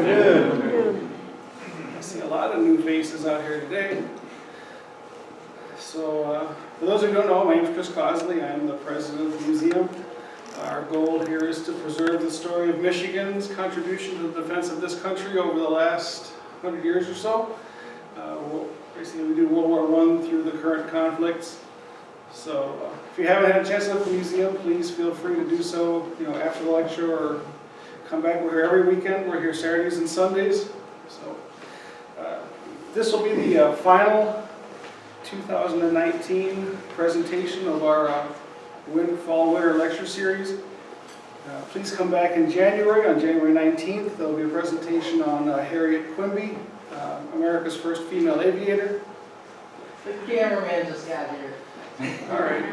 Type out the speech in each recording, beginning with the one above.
afternoon. I see a lot of new faces out here today. So, for those who don't know, my name is Chris Cosley. I'm the president of the museum. Our goal here is to preserve the story of Michigan's contribution to the defense of this country over the last 100 years or so. Basically, we do World War I through the current conflicts. So, if you haven't had a chance to look at the museum, please feel free to do so. After the lecture, or come back. We're here every weekend. We're here Saturdays and Sundays. So, this will be the final 2019 presentation of our Fall-Winter Lecture Series. Please come back in January. On January 19th, there will be a presentation on Harriet Quimby, America's first female aviator. The cameraman just got here. All right.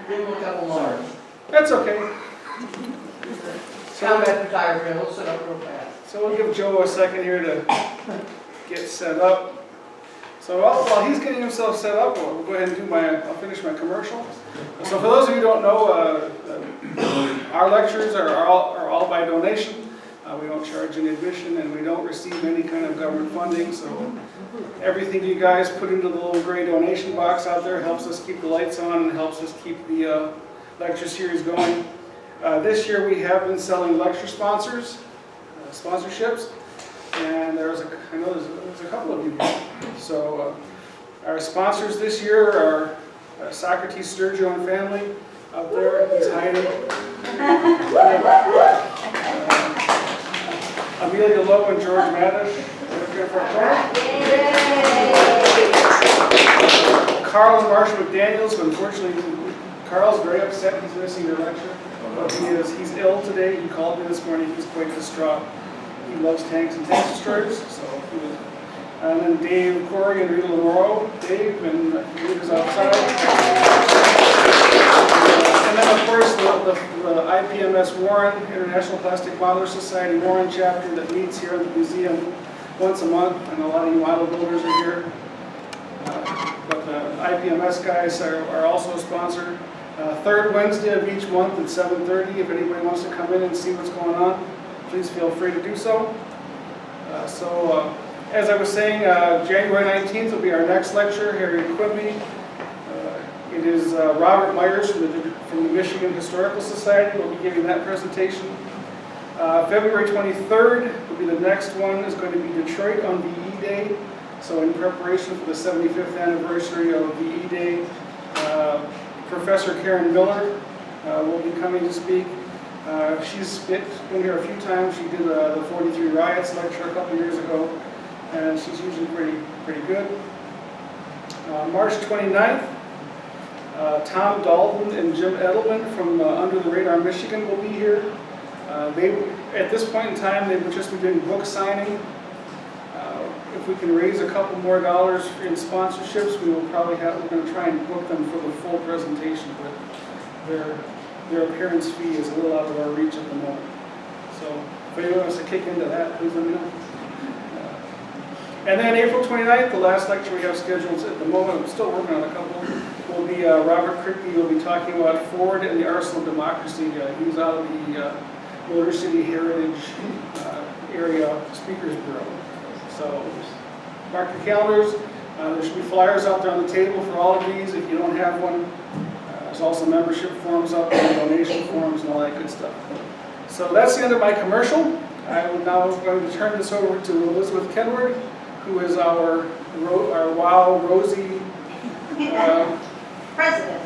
Give him a couple more. That's okay. Combat photographer, he'll sit up real fast. So we'll give Joe a second here to get set up. So while he's getting himself set up, we'll go ahead and I'll finish my commercial. So for those of you who don't know, our lectures are all by donation. We don't charge any admission, and we don't receive any kind of government funding. So everything you guys put into the little gray donation box out there helps us keep the lights on and helps us keep the lecture series going. This year we have been selling lecture sponsorships, and I know there's a couple of you here. So our sponsors this year are Socrates, Sturgio, and family out there. He's hiding. Amelia Lowe and George Maddish. Carl and Marshall McDaniels, but unfortunately, Carl's very upset. He's missing your lecture. He's ill today. He called me this morning. He's quite distraught. He loves tanks and tank destroyers. And then Dave Corey and Rita Monroe. Dave and Rita's outside. And then of course the IPMS Warren, International Plastic Modeler Society Warren chapter that meets here at the museum once a month. And a lot of you model builders are here. But the IPMS guys are also a sponsor. Third Wednesday of each month at 7:30. If anybody wants to come in and see what's going on, please feel free to do so. As I was saying, January 19th will be our next lecture, Harriet Quimby. It is Robert Myers from the Michigan Historical Society will be giving that presentation. February 23rd will be the next one. Is going to be Detroit on VE Day. So in preparation for the 75th anniversary of VE Day, Professor Karen Miller will be coming to speak. She's been here a few times. She did the 43 Riots lecture a couple years ago, and she's usually pretty good. March 29th, Tom Dalton and Jim Edelman from Under the Radar Michigan will be here. At this point in time, they will just be doing book signing. If we can raise a couple more dollars in sponsorships, we're going to try and book them for the full presentation, but their appearance fee is a little out of our reach at the moment. So if anyone wants to kick into that, please let me know. And then April 29th, the last lecture we have scheduled at the moment, I'm still working on a couple, will be Robert Crickey. Will be talking about Ford and the Arsenal of Democracy. He's out of the Motor City Heritage Area Speakers Bureau. So mark your calendars. There should be flyers out there on the table for all of these. If you don't have one, there's also membership forms out there, donation forms, and all that good stuff. So that's the end of my commercial. I am now going to turn this over to Elizabeth Kenward, who is our WOW Rosie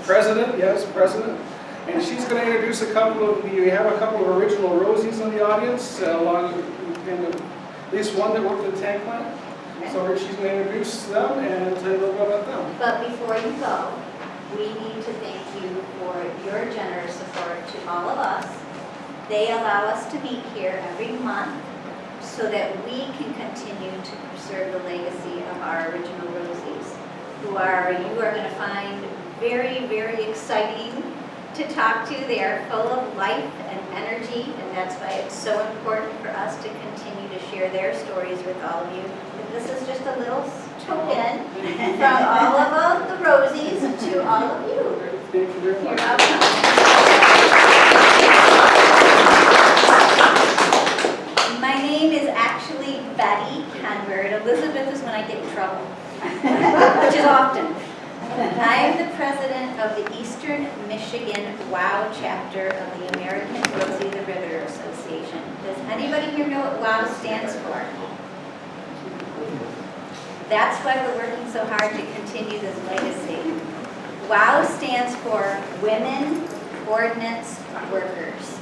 President, yes, President. And she's going to introduce we have a couple of original Rosies in the audience, and at least one that worked at the tank plant. Okay. So she's going to introduce them and tell you a little bit about them. But before you go, we need to thank you for your generous support to all of us. They allow us to meet here every month so that we can continue to preserve the legacy of our original Rosies, you are going to find very, very exciting to talk to. They are full of life and energy, and that's why it's so important for us to continue to share their stories with all of you. And this is just a little token from all of the Rosies to all of you. Thank you very much. You're welcome. My name is actually Betty Henward. Elizabeth is when I get in trouble, which is often. I am the president of the Eastern Michigan WOW chapter of the American Rosie the Riveter Association. Does anybody here know what WOW stands for? That's why we're working so hard to continue this legacy. WOW stands for Women Ordnance Workers.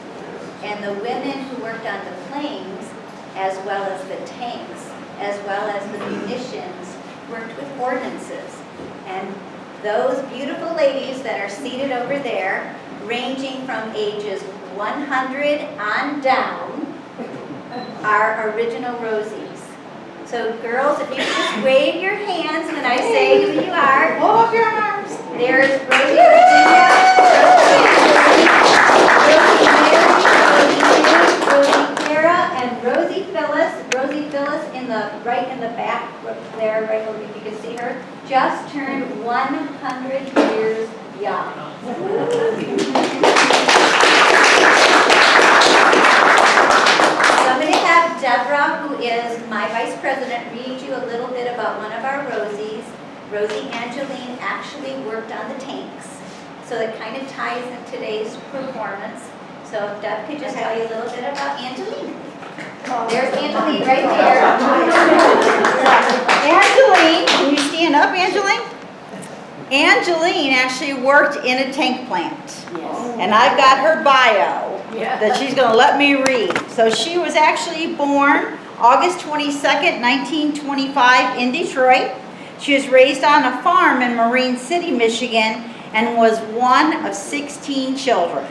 And the women who worked on the planes, as well as the tanks, as well as the munitions, worked with ordnances. And those beautiful ladies that are seated over there, ranging from ages 100 on down, are original Rosies. So girls, if you just wave your hands when I say who you are. Hold up your arms. There's Rosie Virginia, Rosie Clara, and Rosie Phyllis. Rosie Phyllis right in the back there, right over, if you can see her, just turned 100 years young. So I'm going to have Deborah, who is my vice president, read you a little bit about one of our Rosies. Rosie Angeline actually worked on the tanks, so it kind of ties in today's performance. So if Deb could just tell you a little bit about Angeline. There's Angeline right there. Angeline, can you stand up, Angeline? Angeline actually worked in a tank plant. And I've got her bio that she's going to let me read. So she was actually born August 22nd, 1925 in Detroit. She was raised on a farm in Marine City, Michigan, and was one of 16 children.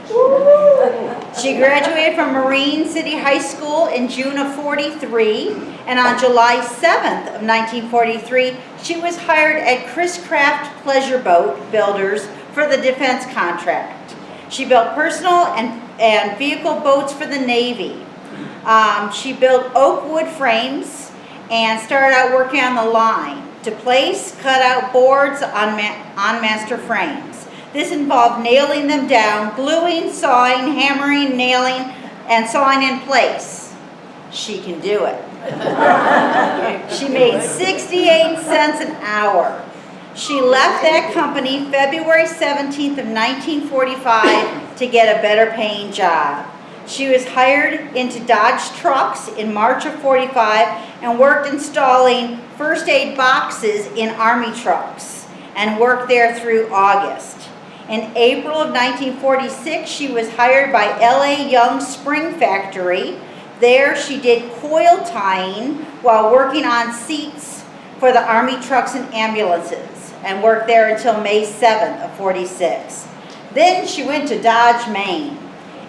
She graduated from Marine City High School in June of '43, and on July 7th of 1943, she was hired at Chris Craft Pleasure Boat Builders for the defense contract. She built personal and vehicle boats for the Navy. She built oak wood frames and started out working on the line to place cut-out boards on master frames. This involved nailing them down, gluing, sawing, hammering, nailing, and sawing in place. She can do it. She made 68 cents an hour. She left that company February 17th of 1945 to get a better paying job. She was hired into Dodge trucks in March of '45 and worked installing first aid boxes in Army trucks and worked there through August. In April of 1946, she was hired by L.A. Young Spring Factory. There she did coil tying while working on seats for the Army trucks and ambulances and worked there until May 7th of '46. Then she went to Dodge, Maine.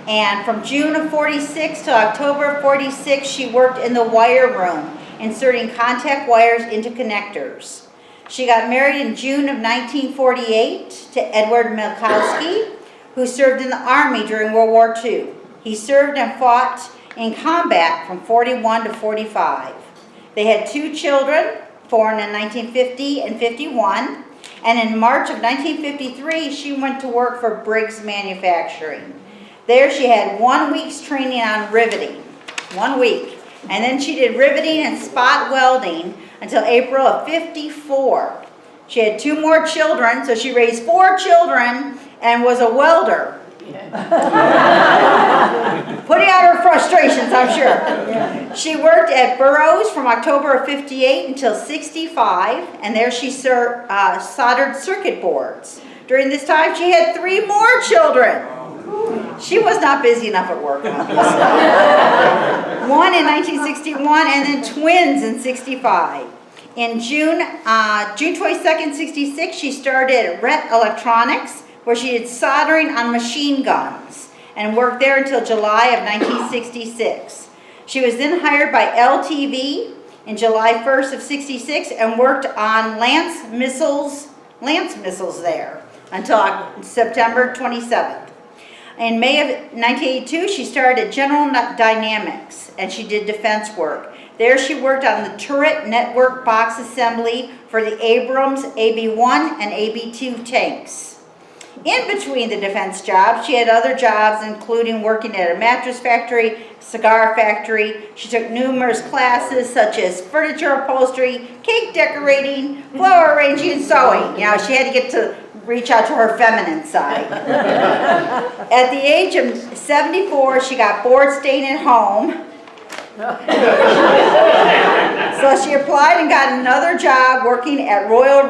And from June of '46 to October of '46, she worked in the wire room, inserting contact wires into connectors. She got married in June of 1948 to Edward Milkowski, who served in the Army during World War II. He served and fought in combat from '41 to '45. They had 2 children, born in 1950 and '51. And in March of 1953, she went to work for Briggs Manufacturing. There she had 1 week's training on riveting, 1 week. And then she did riveting and spot welding until April of '54. She had 2 more children, so she raised 4 children and was a welder. Putting out her frustrations, I'm sure. She worked at Burroughs from October of '58 until '65, and there she soldered circuit boards. During this time, she had 3 more children. She was not busy enough at work, obviously. One in 1961 and then twins in '65. In June 22nd, '66, she started at Rhett Electronics, where she did soldering on machine guns and worked there until July of 1966. She was then hired by LTV in July 1st of '66 and worked on Lance missiles there until September 27th. In May of 1982, she started at General Dynamics, and she did defense work. There she worked on the turret network box assembly for the Abrams AB-1 and AB-2 tanks. In between the defense jobs, she had other jobs, including working at a mattress factory, cigar factory. She took numerous classes such as furniture upholstery, cake decorating, flower arranging, and sewing. You know, she had to get to reach out to her feminine side. At the age of 74, she got bored staying at home. So she applied and got another job working at Royal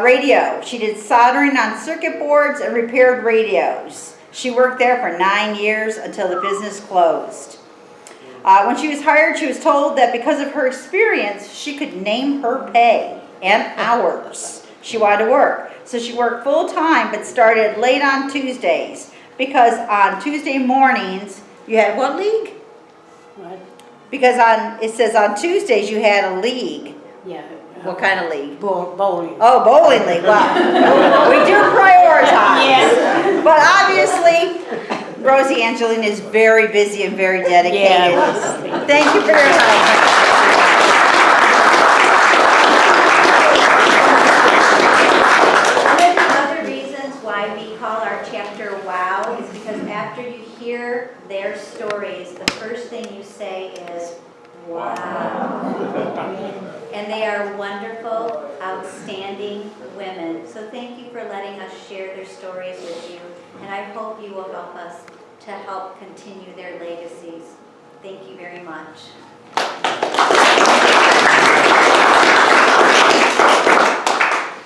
Radio. She did soldering on circuit boards and repaired radios. She worked there for 9 years until the business closed. When she was hired, she was told that because of her experience, she could name her pay and hours she wanted to work. So she worked full time, but started late on Tuesdays, because on Tuesday mornings, you had what league? What? Because it says on Tuesdays you had a league. Yeah. What kind of league? Bowling. Oh, bowling league, wow. We do prioritize. Yes. But obviously, Rosie Angeline is very busy and very dedicated. Yes. Thank you for your help. One of the other reasons why we call our chapter WOW is because after you hear their stories, the first thing you say is, wow. And they are wonderful, outstanding women. So thank you for letting us share their stories with you. And I hope you will help us to help continue their legacies. Thank you very much.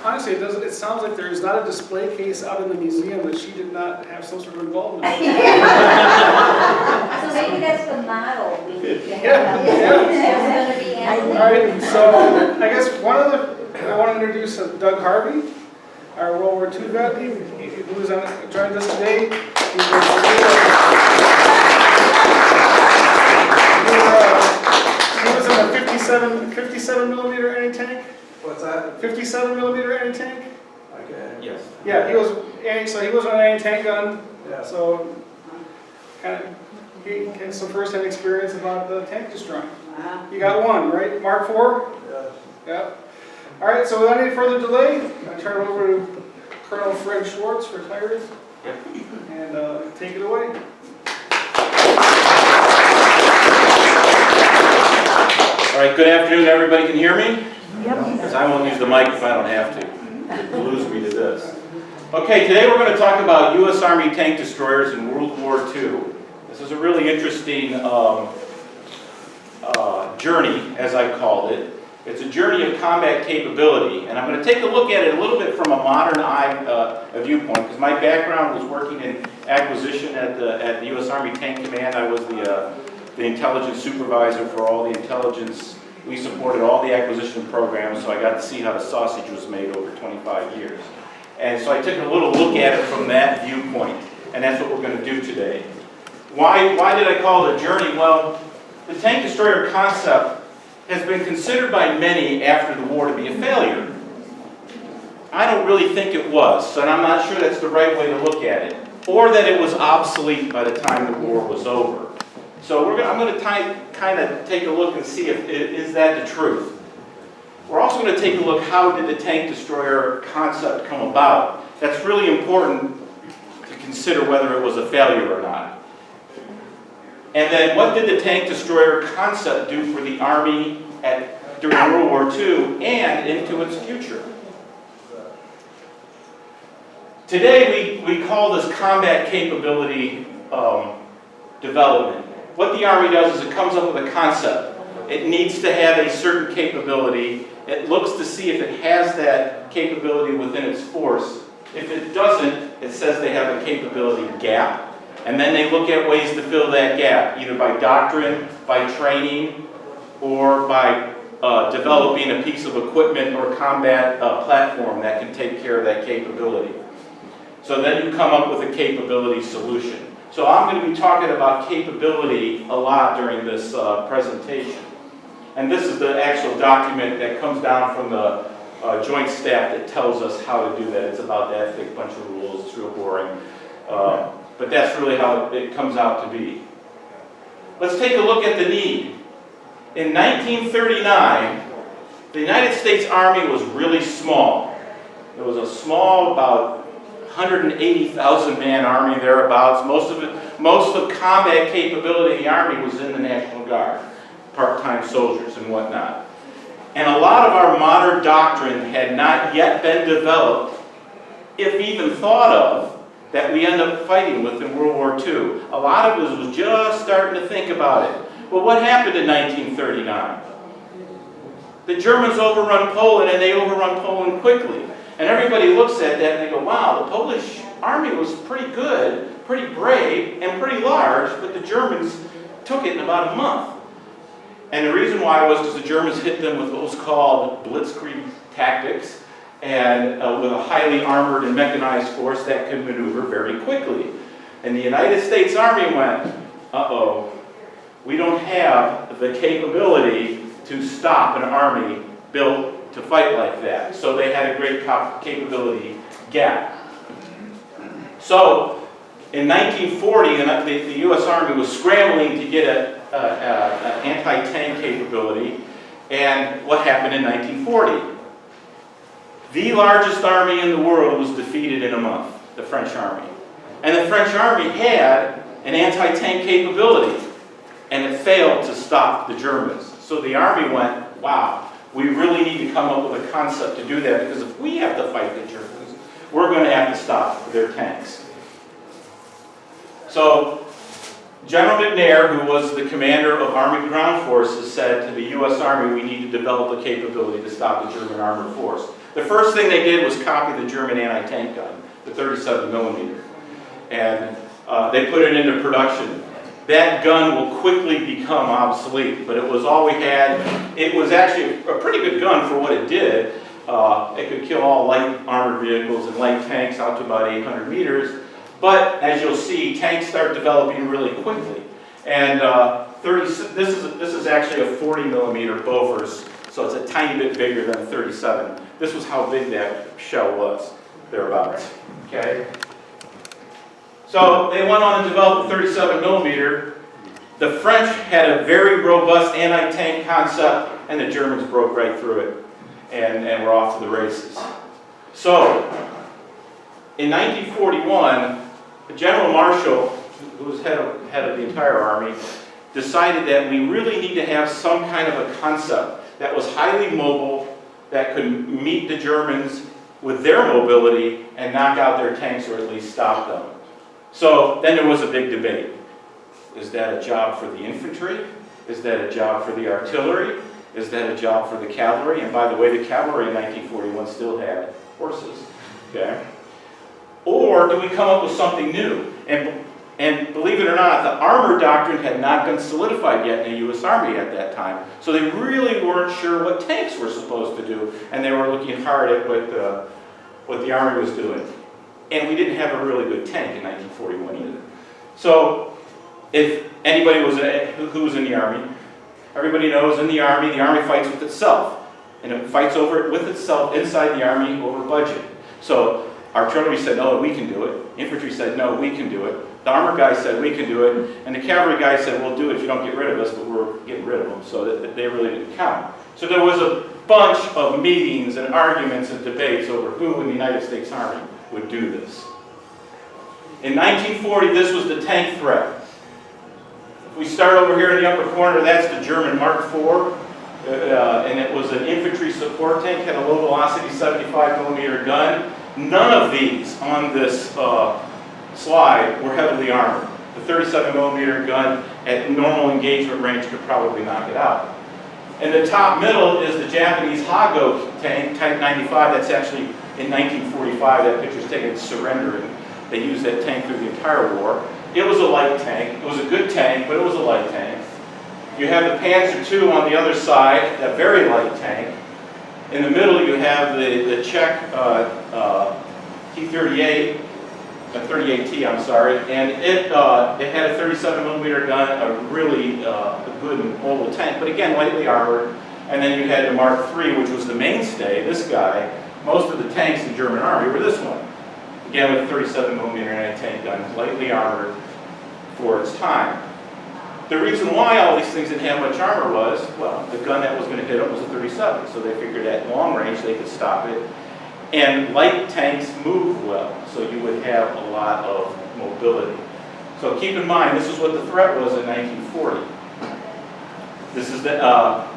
Honestly, it sounds like there's not a display case out in the museum that she did not have some sort of involvement in. So maybe that's the model we need to Yeah, have. yeah. It's going to be All Angeline. right, so I guess I want to introduce Doug Harvey, our World War II vet, who is joined us today. He was in a 57 millimeter anti-tank. What's that? 57 millimeter anti-tank. Okay. Yes. Yeah, he was on an anti-tank gun. Yeah. So he had some first-hand experience about the tank destroying. You got one, right? Mark IV? Yes. Yeah. All right, so without any further delay, I turn it over to Colonel Fred Schwarz, retired. Yep. And take it away. All right, good afternoon, everybody can hear me? Because I won't use the mic if I don't have to. It glues me to this. Okay, today we're going to talk about U.S. Army tank destroyers in World War II. This is a really interesting journey, as I called it. It's a journey of combat capability, and I'm going to take a look at it a little bit from a modern eye viewpoint, because my background was working in acquisition at the U.S. Army Tank Command. I was the intelligence supervisor for all the intelligence. We supported all the acquisition programs, so I got to see how the sausage was made over 25 years. And so I took a little look at it from that viewpoint, and that's what we're going to do today. Why did I call it a journey? Well, the tank destroyer concept has been considered by many after the war to be a failure. I don't really think it was, and I'm not sure that's the right way to look at it, or that it was obsolete by the time the war was over. So I'm going to kind of take a look and see if is that the truth. We're also going to take a look, how did the tank destroyer concept come about? That's really important to consider whether it was a failure or not. And then what did the tank destroyer concept do for the Army during World War II and into its future? Today we call this combat capability development. What the Army does is it comes up with a concept. It needs to have a certain capability. It looks to see if it has that capability within its force. If it doesn't, it says they have a capability gap. And then they look at ways to fill that gap, either by doctrine, by training, or by developing a piece of equipment or combat platform that can take care of that capability. So then you come up with a capability solution. So I'm going to be talking about capability a lot during this presentation. And this is the actual document that comes down from the Joint Staff that tells us how to do that. It's about that thick bunch of rules. It's real boring. But that's really how it comes out to be. Let's take a look at the need. In 1939, the United States Army was really small. It was a small, about 180,000 man army thereabouts. Most of combat capability in the Army was in the National Guard, part-time soldiers and whatnot. And a lot of our modern doctrine had not yet been developed, if even thought of, that we end up fighting with in World War II. A lot of us was just starting to think about it. Well, what happened in 1939? The Germans overrun Poland, and they overrun Poland quickly. And everybody looks at that and they go, wow, the Polish army was pretty good, pretty brave, and pretty large, but the Germans took it in about a month. And the reason why was because the Germans hit them with what was called blitzkrieg tactics, and with a highly armored and mechanized force that could maneuver very quickly. And the United States Army went, uh-oh, we don't have the capability to stop an army built to fight like that. So they had a great capability gap. So in 1940, the U.S. Army was scrambling to get an anti-tank capability. And what happened in 1940? The largest army in the world was defeated in a month, the French Army. And the French Army had an anti-tank capability, and it failed to stop the Germans. So the Army went, wow, we really need to come up with a concept to do that, because if we have to fight the Germans, we're going to have to stop their tanks. So General McNair, who was the commander of Army Ground Forces, said to the U.S. Army, we need to develop a capability to stop the German armored force. The first thing they did was copy the German anti-tank gun, the 37 millimeter, and they put it into production. That gun will quickly become obsolete, but it was all we had. It was actually a pretty good gun for what it did. It could kill all light armored vehicles and light tanks out to about 800 meters. But as you'll see, tanks start developing really quickly. And this is actually a 40 millimeter Bofors, so it's a tiny bit bigger than a 37. This was how big that shell was, thereabouts. Okay. So they went on to develop a 37 millimeter. The French had a very robust anti-tank concept, and the Germans broke right through it, and were off to the races. So, in 1941, General Marshall, who was head of the entire army, decided that we really need to have some kind of a concept that was highly mobile, that could meet the Germans with their mobility and knock out their tanks, or at least stop them. So then there was a big debate. Is that a job for the infantry? Is that a job for the artillery? Is that a job for the cavalry? And by the way, the cavalry in 1941 still had horses. Okay? Or do we come up with something new? And believe it or not, the armor doctrine had not been solidified yet in the U.S. Army at that time. So they really weren't sure what tanks were supposed to do, and they were looking hard at what the Army was doing. And we didn't have a really good tank in 1941 either. So if anybody who was in the Army, everybody knows in the Army fights with itself. And it fights with itself inside the Army over budget. So artillery said, no, we can do it. Infantry said, no, we can do it. The armor guy said, we can do it. And the cavalry guy said, we'll do it if you don't get rid of us, but we're getting rid of them. So that they really didn't count. So there was a bunch of meetings and arguments and debates over who in the United States Army would do this. In 1940, this was the tank threat. If we start over here in the upper corner, that's the German Mark IV. And it was an infantry support tank, had a low velocity 75 millimeter gun. None of these on this slide were heavily armored. The 37 millimeter gun at normal engagement range could probably knock it out. In the top middle is the Japanese Hago tank, Type 95. That's actually in 1945. That picture's taken surrendering. They used that tank through the entire war. It was a light tank. It was a good tank, but it was a light tank. You have the Panzer II on the other side, a very light tank. In the middle, you have the Czech T-38, 38T, I'm sorry, and it had a 37 millimeter gun, a really good and mobile tank, but again, lightly armored. And then you had the Mark III, which was the mainstay, this guy. Most of the tanks in the German Army were this one. Again, with a 37 millimeter anti-tank gun, lightly armored for its time. The reason why all these things didn't have much armor was, well, the gun that was going to hit them was a 37, so they figured at long range they could stop it. And light tanks move well, so you would have a lot of mobility. So keep in mind, this is what the threat was in 1940. This is the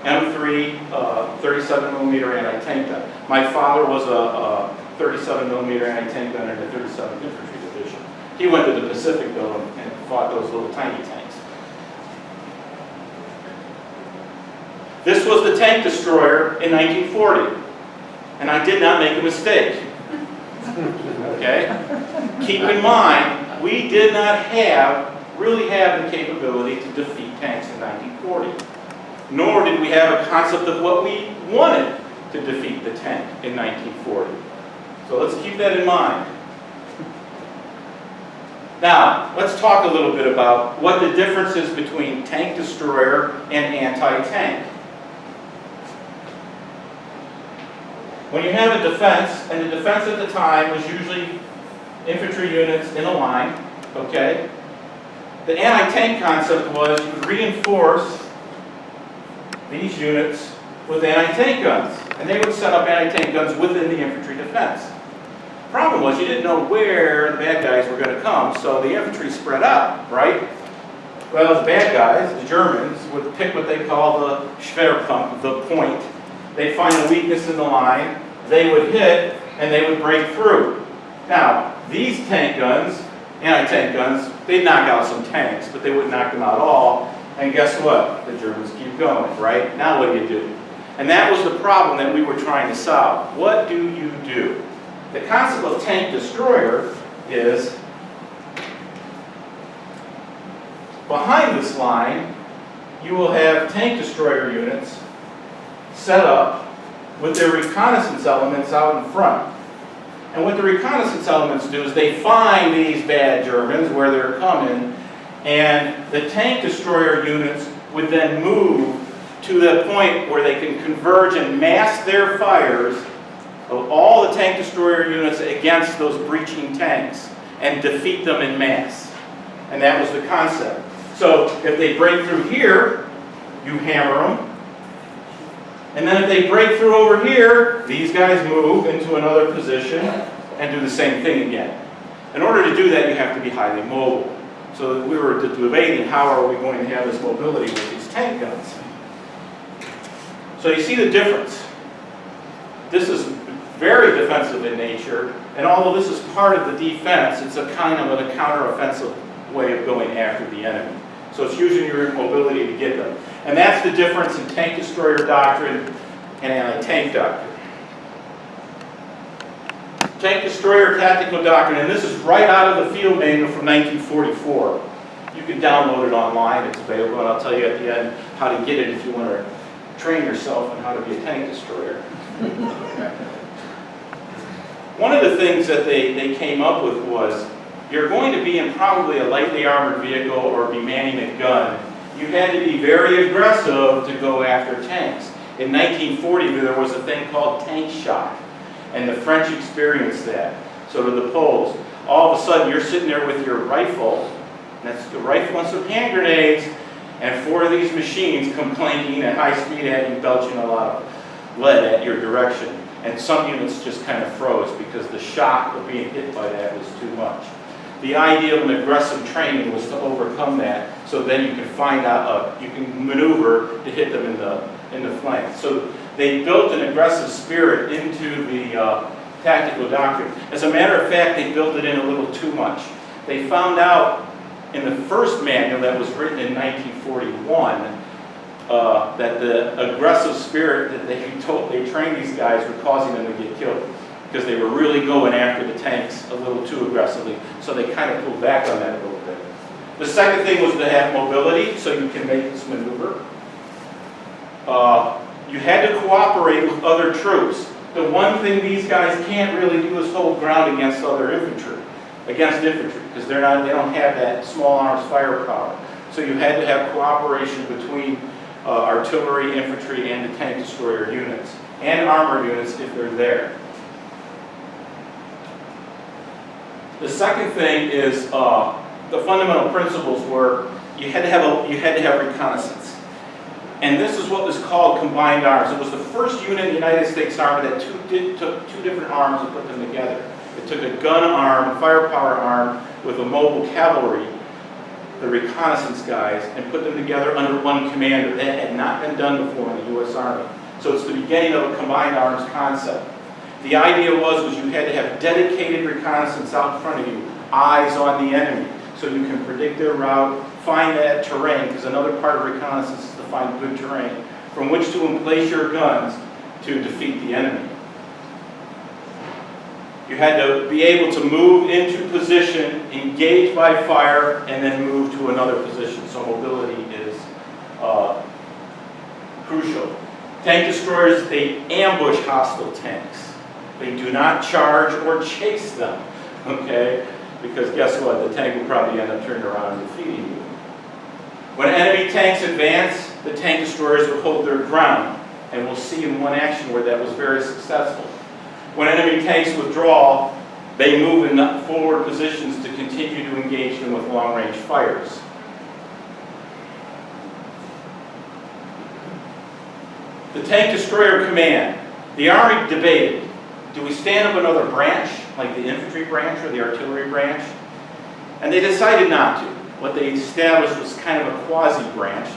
M3 37 millimeter anti-tank gun. My father was a 37 millimeter anti-tank gun in the 37th Infantry Division. He went to the Pacific though and fought those little tiny tanks. This was the tank destroyer in 1940, and I did not make a mistake. Okay? Keep in mind, we did not really have the capability to defeat tanks in 1940. Nor did we have a concept of what we wanted to defeat the tank in 1940. So let's keep that in mind. Now, let's talk a little bit about what the difference is between tank destroyer and anti-tank. When you have a defense, and the defense at the time was usually infantry units in a line, okay? The anti-tank concept was you reinforce these units with anti-tank guns, and they would set up anti-tank guns within the infantry defense. The problem was you didn't know where the bad guys were going to come, so the infantry spread out, right? Well, the bad guys, the Germans, would pick what they call the Schwerpunkt, the point. They'd find a weakness in the line, they would hit, and they would break through. Now, these tank guns, anti-tank guns, they'd knock out some tanks, but they wouldn't knock them out all. And guess what? The Germans keep going, right? Now what do you do? And that was the problem that we were trying to solve. What do you do? The concept of tank destroyer is behind this line, you will have tank destroyer units set up with their reconnaissance elements out in front. And what the reconnaissance elements do is they find these bad Germans where they're coming, and the tank destroyer units would then move to the point where they can converge and mass their fires of all the tank destroyer units against those breaching tanks and defeat them in mass. And that was the concept. So if they break through here, you hammer them. And then if they break through over here, these guys move into another position and do the same thing again. In order to do that, you have to be highly mobile. So we were debating how are we going to have this mobility with these tank guns. So you see the difference. This is very defensive in nature, and although this is part of the defense, it's a kind of a counter-offensive way of going after the enemy. So it's using your mobility to get them. And that's the difference in tank destroyer doctrine and anti-tank doctrine. Tank destroyer tactical doctrine, and this is right out of the field manual from 1944. You can download it online, it's available, and I'll tell you at the end how to get it if you want to train yourself on how to be a tank destroyer. One of the things that they came up with was, you're going to be in probably a lightly armored vehicle or be manning a gun. You had to be very aggressive to go after tanks. In 1940, there was a thing called tank shock, and the French experienced that. So did the Poles. All of a sudden, you're sitting there with your rifle, and that's the rifle and some hand grenades, and 4 of these machines come clanking at high speed at you, belching a lot of lead at your direction. And some units just kind of froze because the shock of being hit by that was too much. The idea of an aggressive training was to overcome that, so then you can find out, you can maneuver to hit them in the flank. So they built an aggressive spirit into the tactical doctrine. As a matter of fact, they built it in a little too much. They found out in the first manual that was written in 1941 that the aggressive spirit that they trained these guys were causing them to get killed, because they were really going after the tanks a little too aggressively. So they kind of pulled back on that a little bit. The second thing was to have mobility, so you can make this maneuver. You had to cooperate with other troops. The one thing these guys can't really do is hold ground against other infantry, because they don't have that small arms firepower. So you had to have cooperation between artillery, infantry, and the tank destroyer units, and armored units if they're there. The second thing is the fundamental principles were you had to have reconnaissance. And this is what was called combined arms. It was the first unit in the United States Army that took two different arms and put them together. It took a gun arm, a firepower arm, with a mobile cavalry, the Reconnaissance guys, and put them together under one commander. That had not been done before in the U.S. Army. So it's the beginning of a combined arms concept. The idea was you had to have dedicated reconnaissance out in front of you, eyes on the enemy, so you can predict their route, find that terrain, because another part of reconnaissance is to find good terrain, from which to emplace your guns to defeat the enemy. You had to be able to move into position, engage by fire, and then move to another position. So mobility is crucial. Tank destroyers, they ambush hostile tanks. They do not charge or chase them, okay? Because guess what? The tank will probably end up turning around and defeating you. When enemy tanks advance, the tank destroyers will hold their ground. And we'll see in one action where that was very successful. When enemy tanks withdraw, they move in forward positions to continue to engage them with long-range fires. The Tank Destroyer Command. The Army debated, do we stand up another branch, like the infantry branch or the artillery branch? And they decided not to. What they established was kind of a quasi-branch,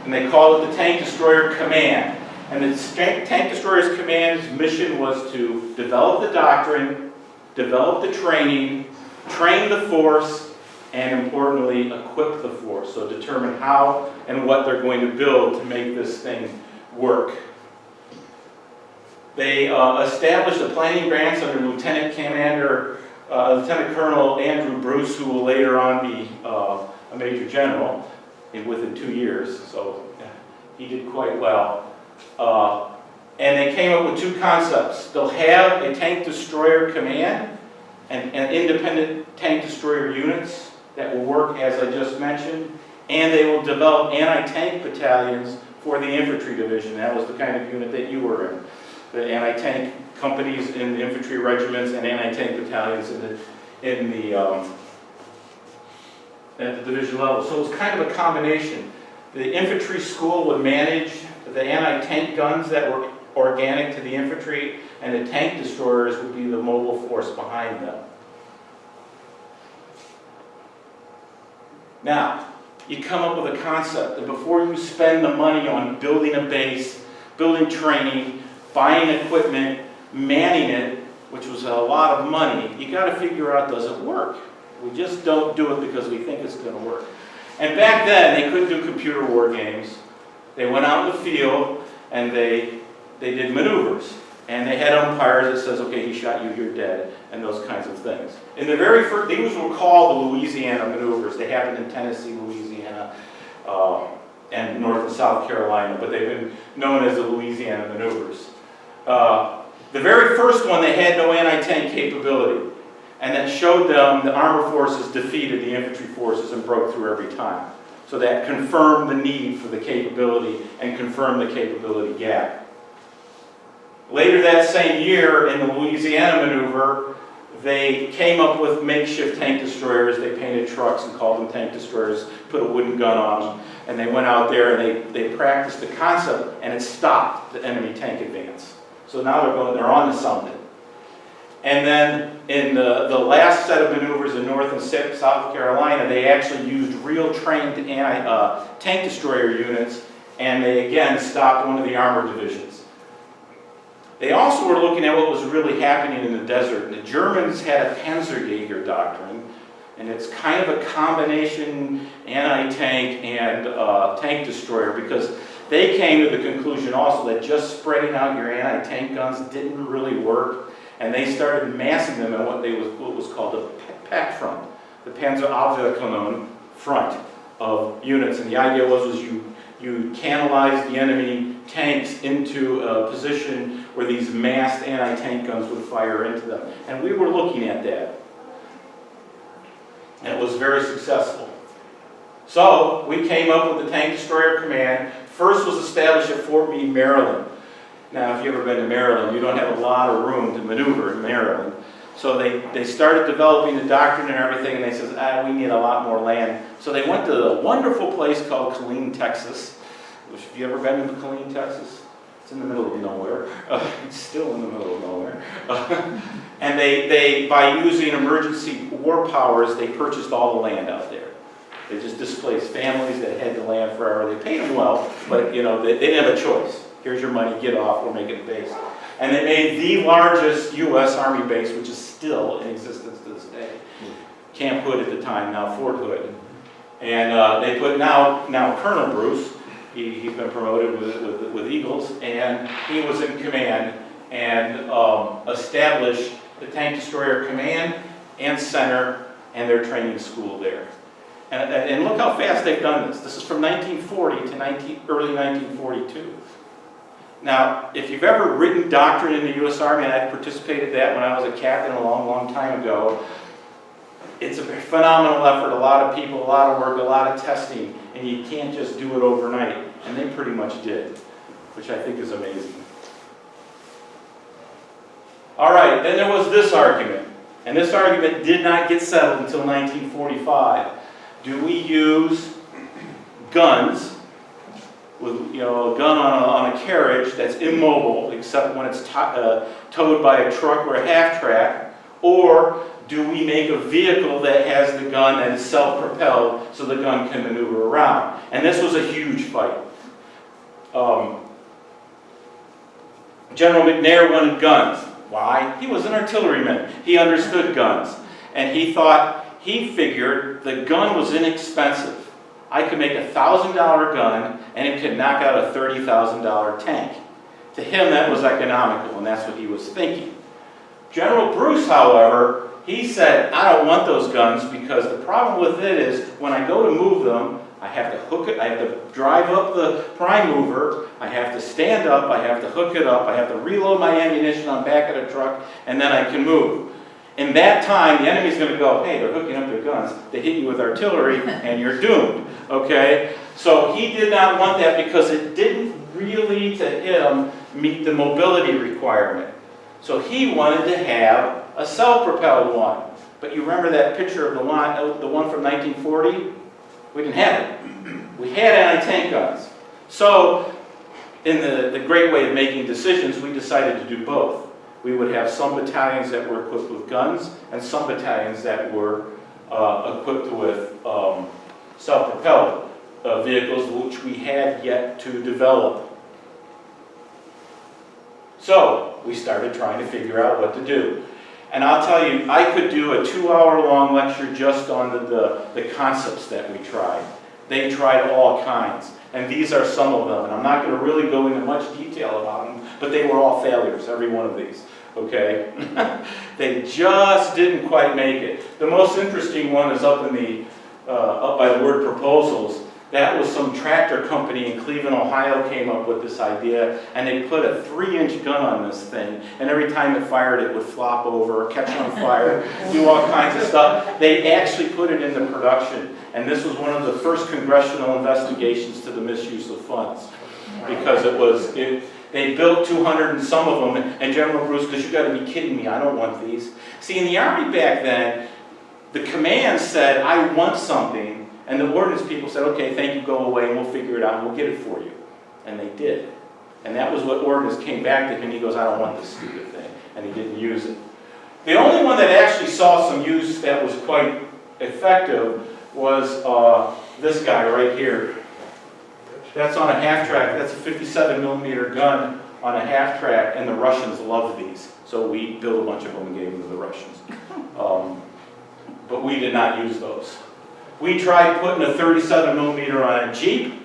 and they called it the Tank Destroyer Command. And the Tank Destroyer's Command's mission was to develop the doctrine, develop the training, train the force, and importantly, equip the force. So determine how and what they're going to build to make this thing work. They established a planning branch under Lieutenant Colonel Andrew Bruce, who will later on be a Major General within 2 years. So he did quite well. And they came up with two concepts. They'll have a tank destroyer command and independent tank destroyer units that will work as I just mentioned, and they will develop anti-tank battalions for the infantry division. That was the kind of unit that you were in. The anti-tank companies in the infantry regiments and anti-tank battalions at the division level. So it was kind of a combination. The infantry school would manage the anti-tank guns that were organic to the infantry, and the tank destroyers would be the mobile force behind them. Now, you come up with a concept that before you spend the money on building a base, building training, buying equipment, manning it, which was a lot of money, you got to figure out, does it work? We just don't do it because we think it's going to work. And back then, they couldn't do computer war games. They went out in the field and they did maneuvers. And they had umpires that says, okay, he shot you, you're dead, and those kinds of things. In the very first, these were called the Louisiana maneuvers. They happened in Tennessee, Louisiana, and North and South Carolina, but they've been known as the Louisiana maneuvers. The very first one, they had no anti-tank capability, and that showed them the armor forces defeated the infantry forces and broke through every time. So that confirmed the need for the capability and confirmed the capability gap. Later that same year, in the Louisiana maneuver, they came up with makeshift tank destroyers. They painted trucks and called them tank destroyers, put a wooden gun on them, and they went out there and they practiced the concept, and it stopped the enemy tank advance. So now they're on to something. And then in the last set of maneuvers in North and South Carolina, they actually used real trained tank destroyer units, and they again stopped one of the armor divisions. They also were looking at what was really happening in the desert. The Germans had a Panzerjäger doctrine, and it's kind of a combination anti-tank and tank destroyer, because they came to the conclusion also that just spreading out your anti-tank guns didn't really work, and they started massing them in what was called the pack front, the Panzerabwehrkanonen front of units. And the idea was you canalize the enemy tanks into a position where these massed anti-tank guns would fire into them. And we were looking at that. And it was very successful. So we came up with the Tank Destroyer Command. First was established at Fort Meade, Maryland. Now, if you've ever been to Maryland, you don't have a lot of room to maneuver in Maryland. So they started developing the doctrine and everything, and they said, we need a lot more land. So they went to a wonderful place called Killeen, Texas, Have you ever been to McLean, Texas? It's in the middle of nowhere. It's still in the middle of nowhere. And they, by using emergency war powers, they purchased all the land out there. They just displaced families that had the land forever. They paid them well, but you know, they didn't have a choice. Here's your money, get off, we're making a base. And they made the largest US Army base, which is still in existence to this day. Camp Hood at the time, now Fort Hood. And they put now Colonel Bruce, he's been promoted with Eagles, and he was in command and established the Tank Destroyer Command and Center and their training school there. And look how fast they've done this. This is from 1940 to early 1942. Now, if you've ever written doctrine in the U.S. Army, and I participated in that when I was a captain a long, long time ago, it's a phenomenal effort, a lot of people, a lot of work, a lot of testing, and you can't just do it overnight. And they pretty much did, which I think is amazing. All right, then there was this argument, and this argument did not get settled until 1945. Do we use guns with a gun on a carriage that's immobile except when it's towed by a truck or a half track, or do we make a vehicle that has the gun that is self-propelled so the gun can maneuver around? And this was a huge fight. General McNair wanted guns. Why? He was an artilleryman. He understood guns. And he figured the gun was inexpensive. I could make a $1,000 gun and it could knock out a $30,000 tank. To him, that was economical, and that's what he was thinking. General Bruce, however, he said, I don't want those guns because the problem with it is when I go to move them, I have to hook it, I have to drive up the prime mover, I have to stand up, I have to hook it up, I have to reload my ammunition on back of the truck, and then I can move. In that time, the enemy's going to go, hey, they're hooking up their guns, they hit you with artillery, and you're doomed, okay? So he did not want that because it didn't really, to him, meet the mobility requirement. So he wanted to have a self-propelled one. But you remember that picture of the one from 1940? We didn't have it. We had anti-tank guns. So, in the great way of making decisions, we decided to do both. We would have some battalions that were equipped with guns, and some battalions that were equipped with self-propelled vehicles, which we had yet to develop. So, we started trying to figure out what to do. And I'll tell you, I could do a 2-hour-long lecture just on the concepts that we tried. They tried all kinds, and these are some of them. And I'm not going to really go into much detail about them, but they were all failures, every one of these, okay? They just didn't quite make it. The most interesting one is up by the word proposals. That was some tractor company in Cleveland, Ohio came up with this idea, and they put a 3-inch gun on this thing, and every time it fired it would flop over, catch on fire, do all kinds of stuff. They actually put it into production, and this was one of the first congressional investigations to the misuse of funds, because they built 200 and some of them, and General Bruce goes, you got to be kidding me, I don't want these. See, in the Army back then, the command said, I want something, and the ordnance people said, okay, thank you, go away, and we'll figure it out, and we'll get it for you. And they did. And that was what ordnance came back to him, and he goes, I don't want this stupid thing, and he didn't use it. The only one that actually saw some use that was quite effective was this guy right here. That's on a half-track, that's a 57mm gun on a half-track, and the Russians loved these. So we built a bunch of them and gave them to the Russians. But we did not use those. We tried putting a 37mm on a Jeep.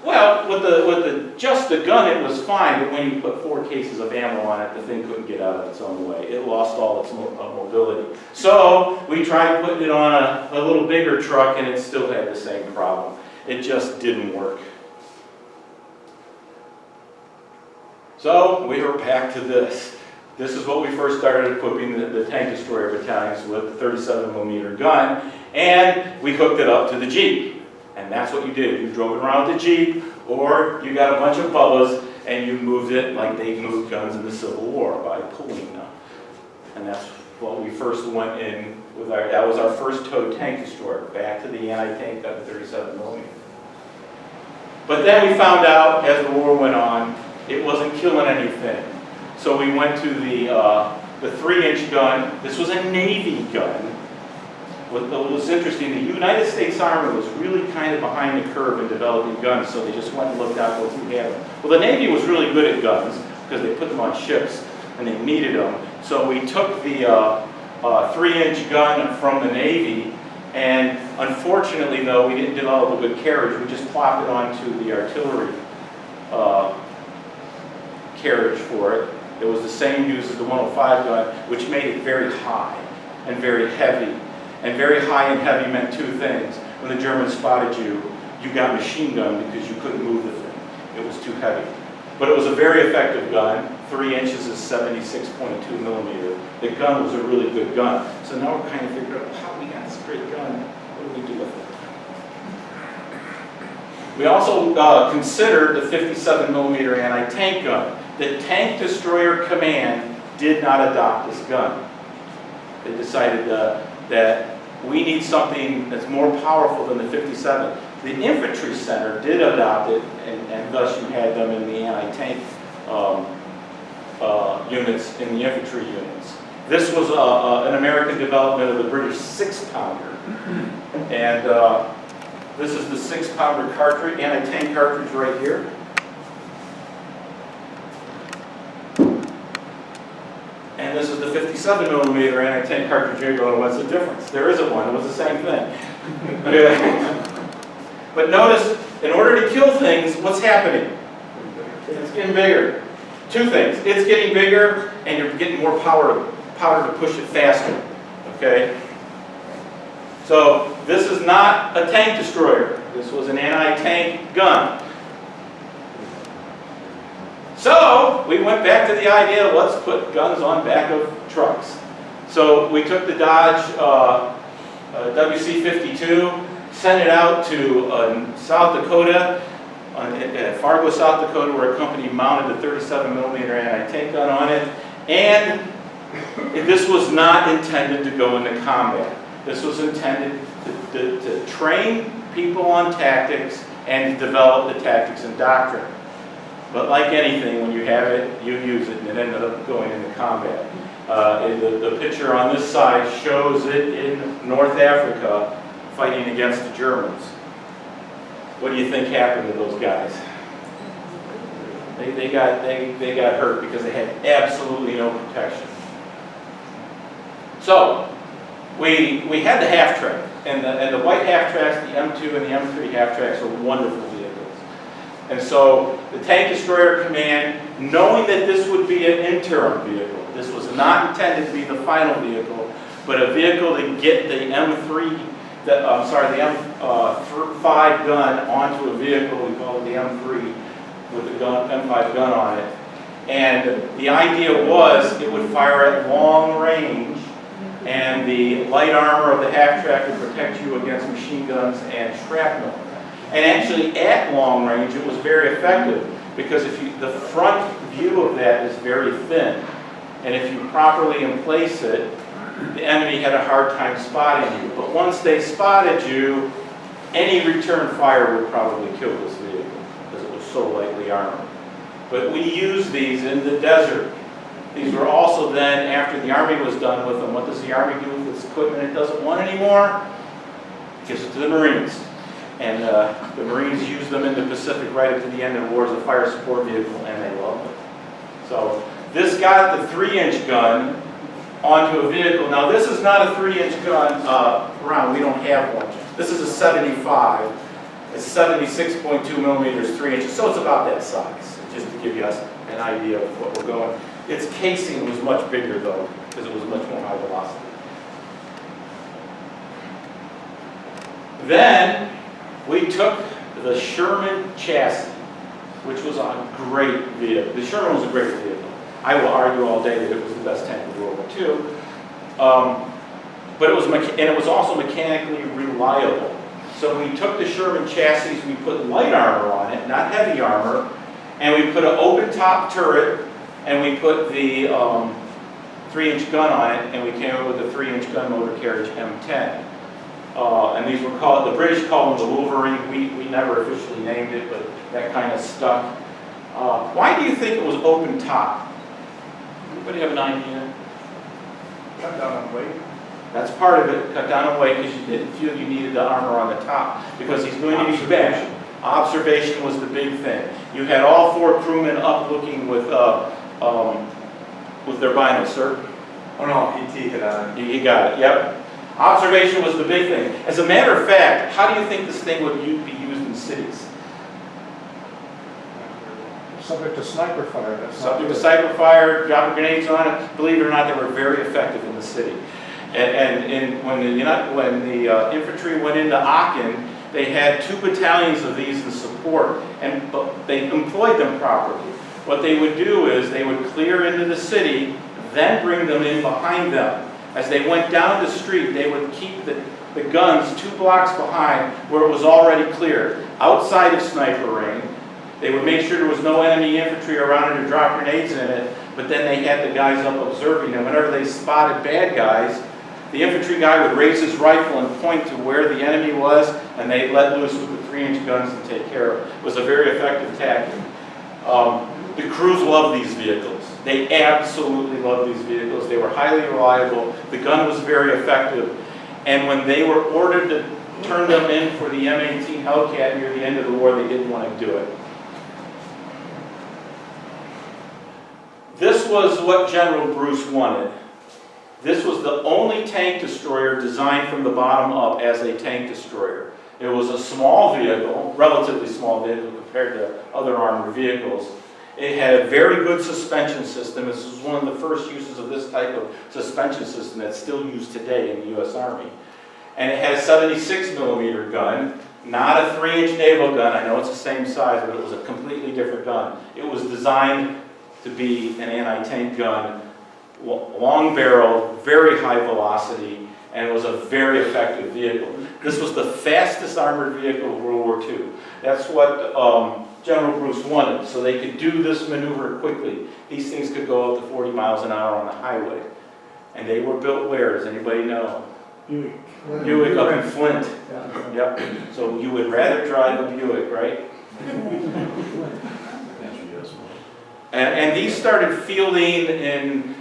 Well, with just the gun, it was fine, but when you put 4 cases of ammo on it, the thing couldn't get out of its own way. It lost all its mobility. So we tried putting it on a little bigger truck, and it still had the same problem. It just didn't work. So we were back to this. This is what we first started equipping the tank destroyer battalions with, the 37mm gun, and we hooked it up to the Jeep. And that's what you did. You drove it around with the Jeep, or you got a bunch of Bubbas, and you moved it like they moved guns in the Civil War, by pulling them. And that's what we first went in with that was our first towed tank destroyer, back to the anti-tank gun, 37mm. But then we found out, as the war went on, it wasn't killing anything. So we went to the 3-inch gun. This was a Navy gun. What was interesting, the United States Army was really kind of behind the curve in developing guns, so they just went and looked out what we had. Well, the Navy was really good at guns because they put them on ships and they needed them. So we took the 3-inch gun from the Navy, and unfortunately, though, we didn't develop a good carriage. We just plopped it onto the artillery carriage for it. It was the same use as the 105 gun, which made it very high and very heavy. And very high and heavy meant two things. When the Germans spotted you, you got machine gunned because you couldn't move the thing. It was too heavy. But it was a very effective gun. 3 inches is 76.2 millimeter. The gun was a really good gun. So now we're kind of figuring out how we got this great gun. What do we do with it? We also considered the 57 millimeter anti-tank gun. The Tank Destroyer Command did not adopt this gun. They decided that we need something that's more powerful than the 57. The Infantry Center did adopt it, and thus you had them in the anti-tank units, in the infantry units. This was an American development of the British 6-pounder. And this is the 6-pounder cartridge, anti-tank cartridge right here. And this is the 57 millimeter anti-tank cartridge. You're going, what's the difference? There isn't one. It was the same thing. But notice, in order to kill things, what's happening? It's getting bigger. Two things. It's getting bigger, and you're getting more powder to push it faster. Okay? So this is not a tank destroyer. This was an anti-tank gun. So we went back to the idea of let's put guns on back of trucks. So we took the Dodge WC-52, sent it out to South Dakota, Fargo, South Dakota, where a company mounted a 37 millimeter anti-tank gun on it. And this was not intended to go into combat. This was intended to train people on tactics and to develop the tactics and doctrine. But like anything, when you have it, you use it, and it ended up going into combat. The picture on this side shows it in North Africa fighting against the Germans. What do you think happened to those guys? They got hurt because they had absolutely no protection. So we had the half-track, and the white half-tracks, the M2 and the M3 half-tracks are wonderful vehicles. And so the Tank Destroyer Command, knowing that this would be an interim vehicle, this was not intended to be the final vehicle, but a vehicle to get the M5 gun onto a vehicle, we call it the M3, with the M5 gun on it. And the idea was it would fire at long range, and the light armor of the half-track would protect you against machine guns and shrapnel. And actually, at long range, it was very effective because the front view of that is very thin. And if you properly emplace it, the enemy had a hard time spotting you. But once they spotted you, any return fire would probably kill this vehicle because it was so lightly armored. But we used these in the desert. These were also then, after the Army was done with them, what does the Army do with its equipment it doesn't want anymore? It gives it to the Marines. And the Marines used them in the Pacific right up to the end of the war as a fire support vehicle, and they loved it. So this got the 3-inch gun onto a vehicle. Now this is not a 3-inch gun, Ron, we don't have one. This is a 75. It's 76.2 millimeters, 3 inches, so it's about that size, just to give you an idea of what we're going. Its casing was much bigger though, because it was much more high velocity. Then we took the Sherman chassis, which was a great vehicle. The Sherman was a great vehicle. I will argue all day that it was the best tank of World War II. But it was also mechanically reliable. So we took the Sherman chassis, we put light armor on it, not heavy armor, and we put an open top turret, and we put the 3-inch gun on it, and we came up with a 3-inch gun motor carriage M10. And these were called, the British called them the Wolverine. We never officially named it, but that kind of stuck. Why do you think it was open top? Anybody have an idea? Cut down on weight. That's part of it, cut down on weight because you didn't feel you needed the armor on the top because he's going to be back. Observation was the big thing. You had all 4 crewmen up looking with their binos, sir. Oh no, PT hit on. You got it, yep. Observation was the big thing. As a matter of fact, how do you think this thing would be used in cities? Subject to sniper fire. That's not Subject to good. sniper fire, dropping grenades on it. Believe it or not, they were very effective in the city. And when the infantry went into Aachen, they had 2 battalions of these in support, but they employed them properly. What they would do is they would clear into the city, then bring them in behind them. As they went down the street, they would keep the guns 2 blocks behind where it was already cleared, outside of sniper range. They would make sure there was no enemy infantry around it to drop grenades in it, but then they had the guys up observing, and whenever they spotted bad guys, the infantry guy would raise his rifle and point to where the enemy was, and they let loose with the 3-inch guns and take care of it. It was a very effective tactic. The crews loved these vehicles. They absolutely loved these vehicles. They were highly reliable. The gun was very effective. And when they were ordered to turn them in for the M18 Hellcat near the end of the war, they didn't want to do it. This was what General Bruce wanted. This was the only tank destroyer designed from the bottom up as a tank destroyer. It was a small vehicle, relatively small vehicle compared to other armored vehicles. It had a very good suspension system. This was one of the first uses of this type of suspension system that's still used today in the U.S. Army. And it had a 76mm gun, not a 3-inch naval gun. I know it's the same size, but it was a completely different gun. It was designed to be an anti-tank gun, long barrel, very high velocity, and it was a very effective vehicle. This was the fastest armored vehicle of World War II. That's what General Bruce wanted, so they could do this maneuver quickly. These things could go up to 40 miles an hour on the highway. And they were built where? Does anybody know? Buick up in Flint. Yep. So you would rather drive a Buick, right? And these started fielding in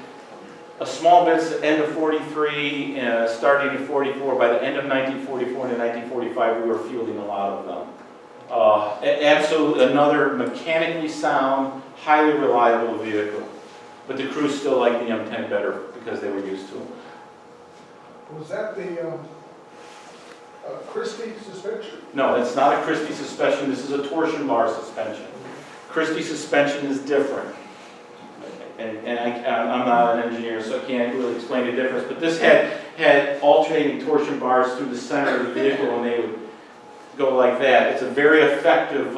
a small bits at the end of 43, starting in 44. By the end of 1944 and 1945, we were fielding a lot of them. Absolutely another mechanically sound, highly reliable vehicle. But the crews still liked the M10 better because they were used to them. Was that the Christie suspension? No, it's not a Christie suspension. This is a torsion bar suspension. Christie suspension is different. And I'm not an engineer, so I can't really explain the difference. But this had alternating torsion bars through the center of the vehicle, and they would go like that. It's a very effective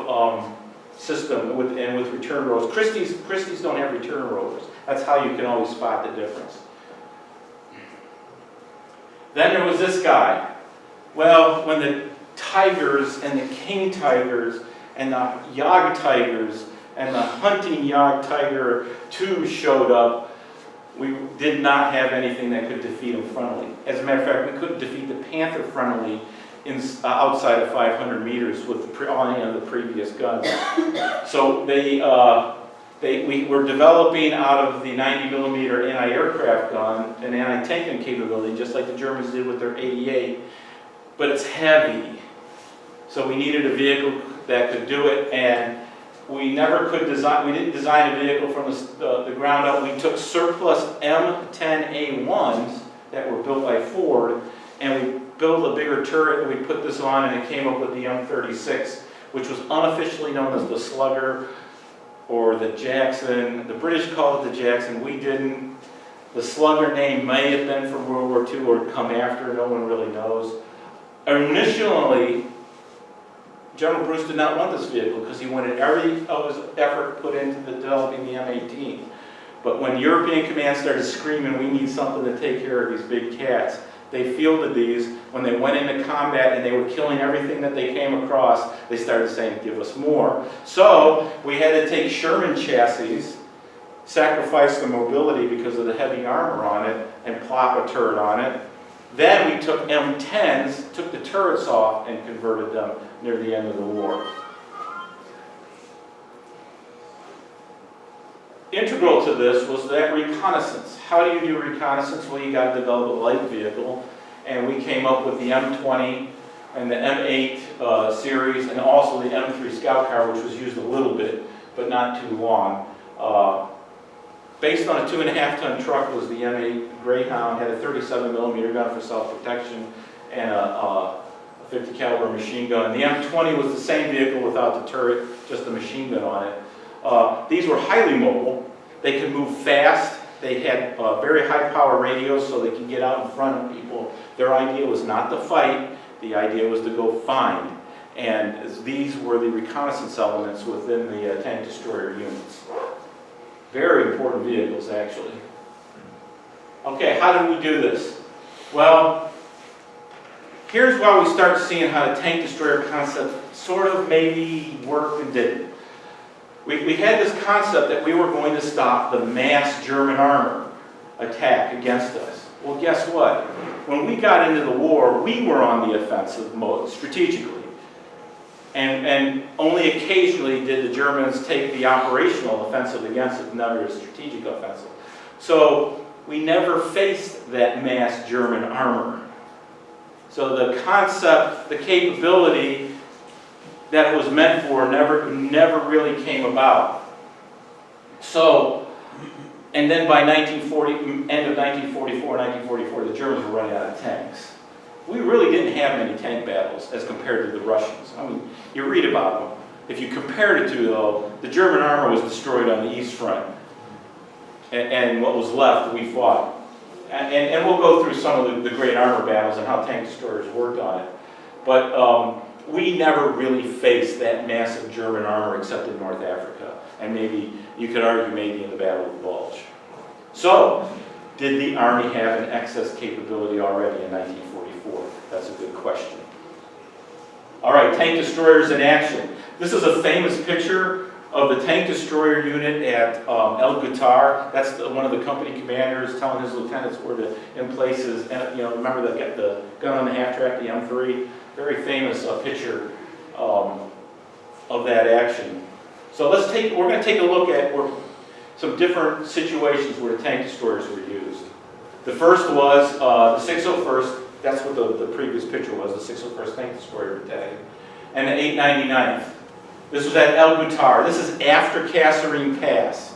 system with return rotors. Christie's don't have return rotors. That's how you can always spot the difference. Then there was this guy. Well, when the Tigers and the King Tigers and the Jagd Tigers and the hunting Jagd Tiger 2 showed up, we did not have anything that could defeat them frontally. As a matter of fact, we couldn't defeat the Panther frontally outside of 500 meters with any of the previous guns. So we were developing out of the 90mm anti-aircraft gun an anti-tank capability, just like the Germans did with their 88, but it's heavy. So we needed a vehicle that could do it, and we never could design, we didn't design a vehicle from the ground up. We took surplus M10A1s that were built by Ford, and we built a bigger turret, and we put this on, and it came up with the M36, which was unofficially known as the Slugger or the Jackson. The British called it the Jackson, we didn't. The Slugger name may have been from World War II or come after, no one really knows. Initially, General Bruce did not want this vehicle because he wanted every of his effort put into developing the M18. But when European Command started screaming, we need something to take care of these big cats, they fielded these. When they went into combat and they were killing everything that they came across, they started saying, give us more. So we had to take Sherman chassis, sacrifice the mobility because of the heavy armor on it, and plop a turret on it. Then we took M10s, took the turrets off, and converted them near the end of the war. Integral to this was that reconnaissance. How do you do reconnaissance? Well, you got to develop a light vehicle, and we came up with the M20 and the M8 series, and also the M3 Scout Car, which was used a little bit, but not too long. Based on a 2.5-ton truck was the M8 Greyhound, had a 37mm gun for self-protection, and a 50 caliber machine gun. The M20 was the same vehicle without the turret, just a machine gun on it. These were highly mobile. They could move fast. They had very high power radios so they could get out in front of people. Their idea was not to fight. The idea was to go find. And these were the reconnaissance elements within the tank destroyer units. Very important vehicles, actually. Okay, how did we do this? Well, here's why we start seeing how the tank destroyer concept sort of maybe worked and didn't. We had this concept that we were going to stop the mass German armor attack against us. Well, guess what? When we got into the war, we were on the offensive mode strategically. And only occasionally did the Germans take the operational offensive against us, never a strategic offensive. So we never faced that mass German armor. So the concept, the capability that it was meant for never really came about. So, and then by end of 1944, the Germans were running out of tanks. We really didn't have many tank battles as compared to the Russians. I mean, you read about them. If you compared it to, though, the German armor was destroyed on the East Front. And what was left, we fought. And we'll go through some of the great armor battles and how tank destroyers worked on it. But we never really faced that massive German armor except in North Africa. And maybe, you could argue, maybe in the Battle of the Bulge. So, did the Army have an excess capability already in 1944? That's a good question. All right, tank destroyers in action. This is a famous picture of the tank destroyer unit at El Guitar. That's one of the company commanders telling his lieutenants where to in places. And remember the gun on the half track, the M3. Very famous picture of that action. So we're going to take a look at some different situations where the tank destroyers were used. The first was the 601st. That's what the previous picture was, the 601st Tank Destroyer Battalion, and the 899th. This was at El Guitar. This is after Kasserine Pass,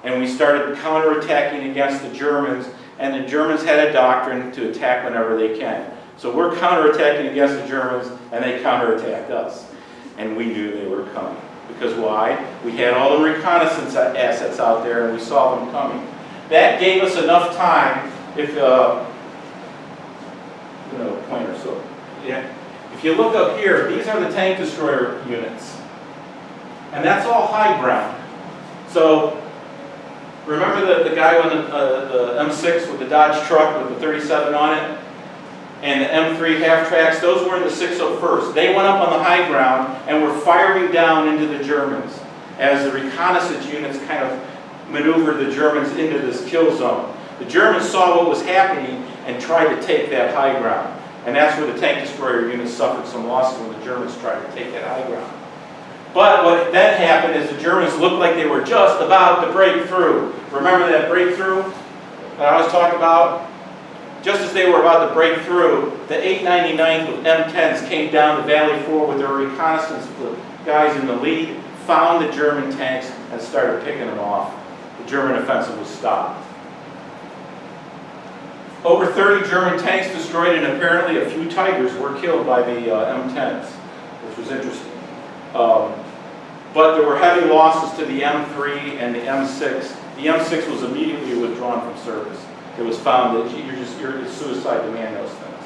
and we started counterattacking against the Germans. And the Germans had a doctrine to attack whenever they can. So we're counterattacking against the Germans, and they counterattacked us. And we knew they were coming. Because why? We had all the reconnaissance assets out there, and we saw them coming. That gave us enough time, if pointer, so yeah. If you look up here, these are the tank destroyer units. And that's all high ground. So remember the guy on the M6 with the Dodge truck with the 37 on it? And the M3 half-tracks, those were in the 601st. They went up on the high ground and were firing down into the Germans as the reconnaissance units kind of maneuvered the Germans into this kill zone. The Germans saw what was happening and tried to take that high ground. And that's where the tank destroyer units suffered some losses when the Germans tried to take that high ground. But what then happened is the Germans looked like they were just about to break through. Remember that breakthrough that I was talking about? Just as they were about to break through, the 899th with M10s came down the valley floor with their reconnaissance guys in the lead, found the German tanks, and started picking them off. The German offensive was stopped. Over 30 German tanks destroyed, and apparently a few Tigers were killed by the M10s, which was interesting. But there were heavy losses to the M3 and the M6. The M6 was immediately withdrawn from service. It was found that it's suicide to man those things.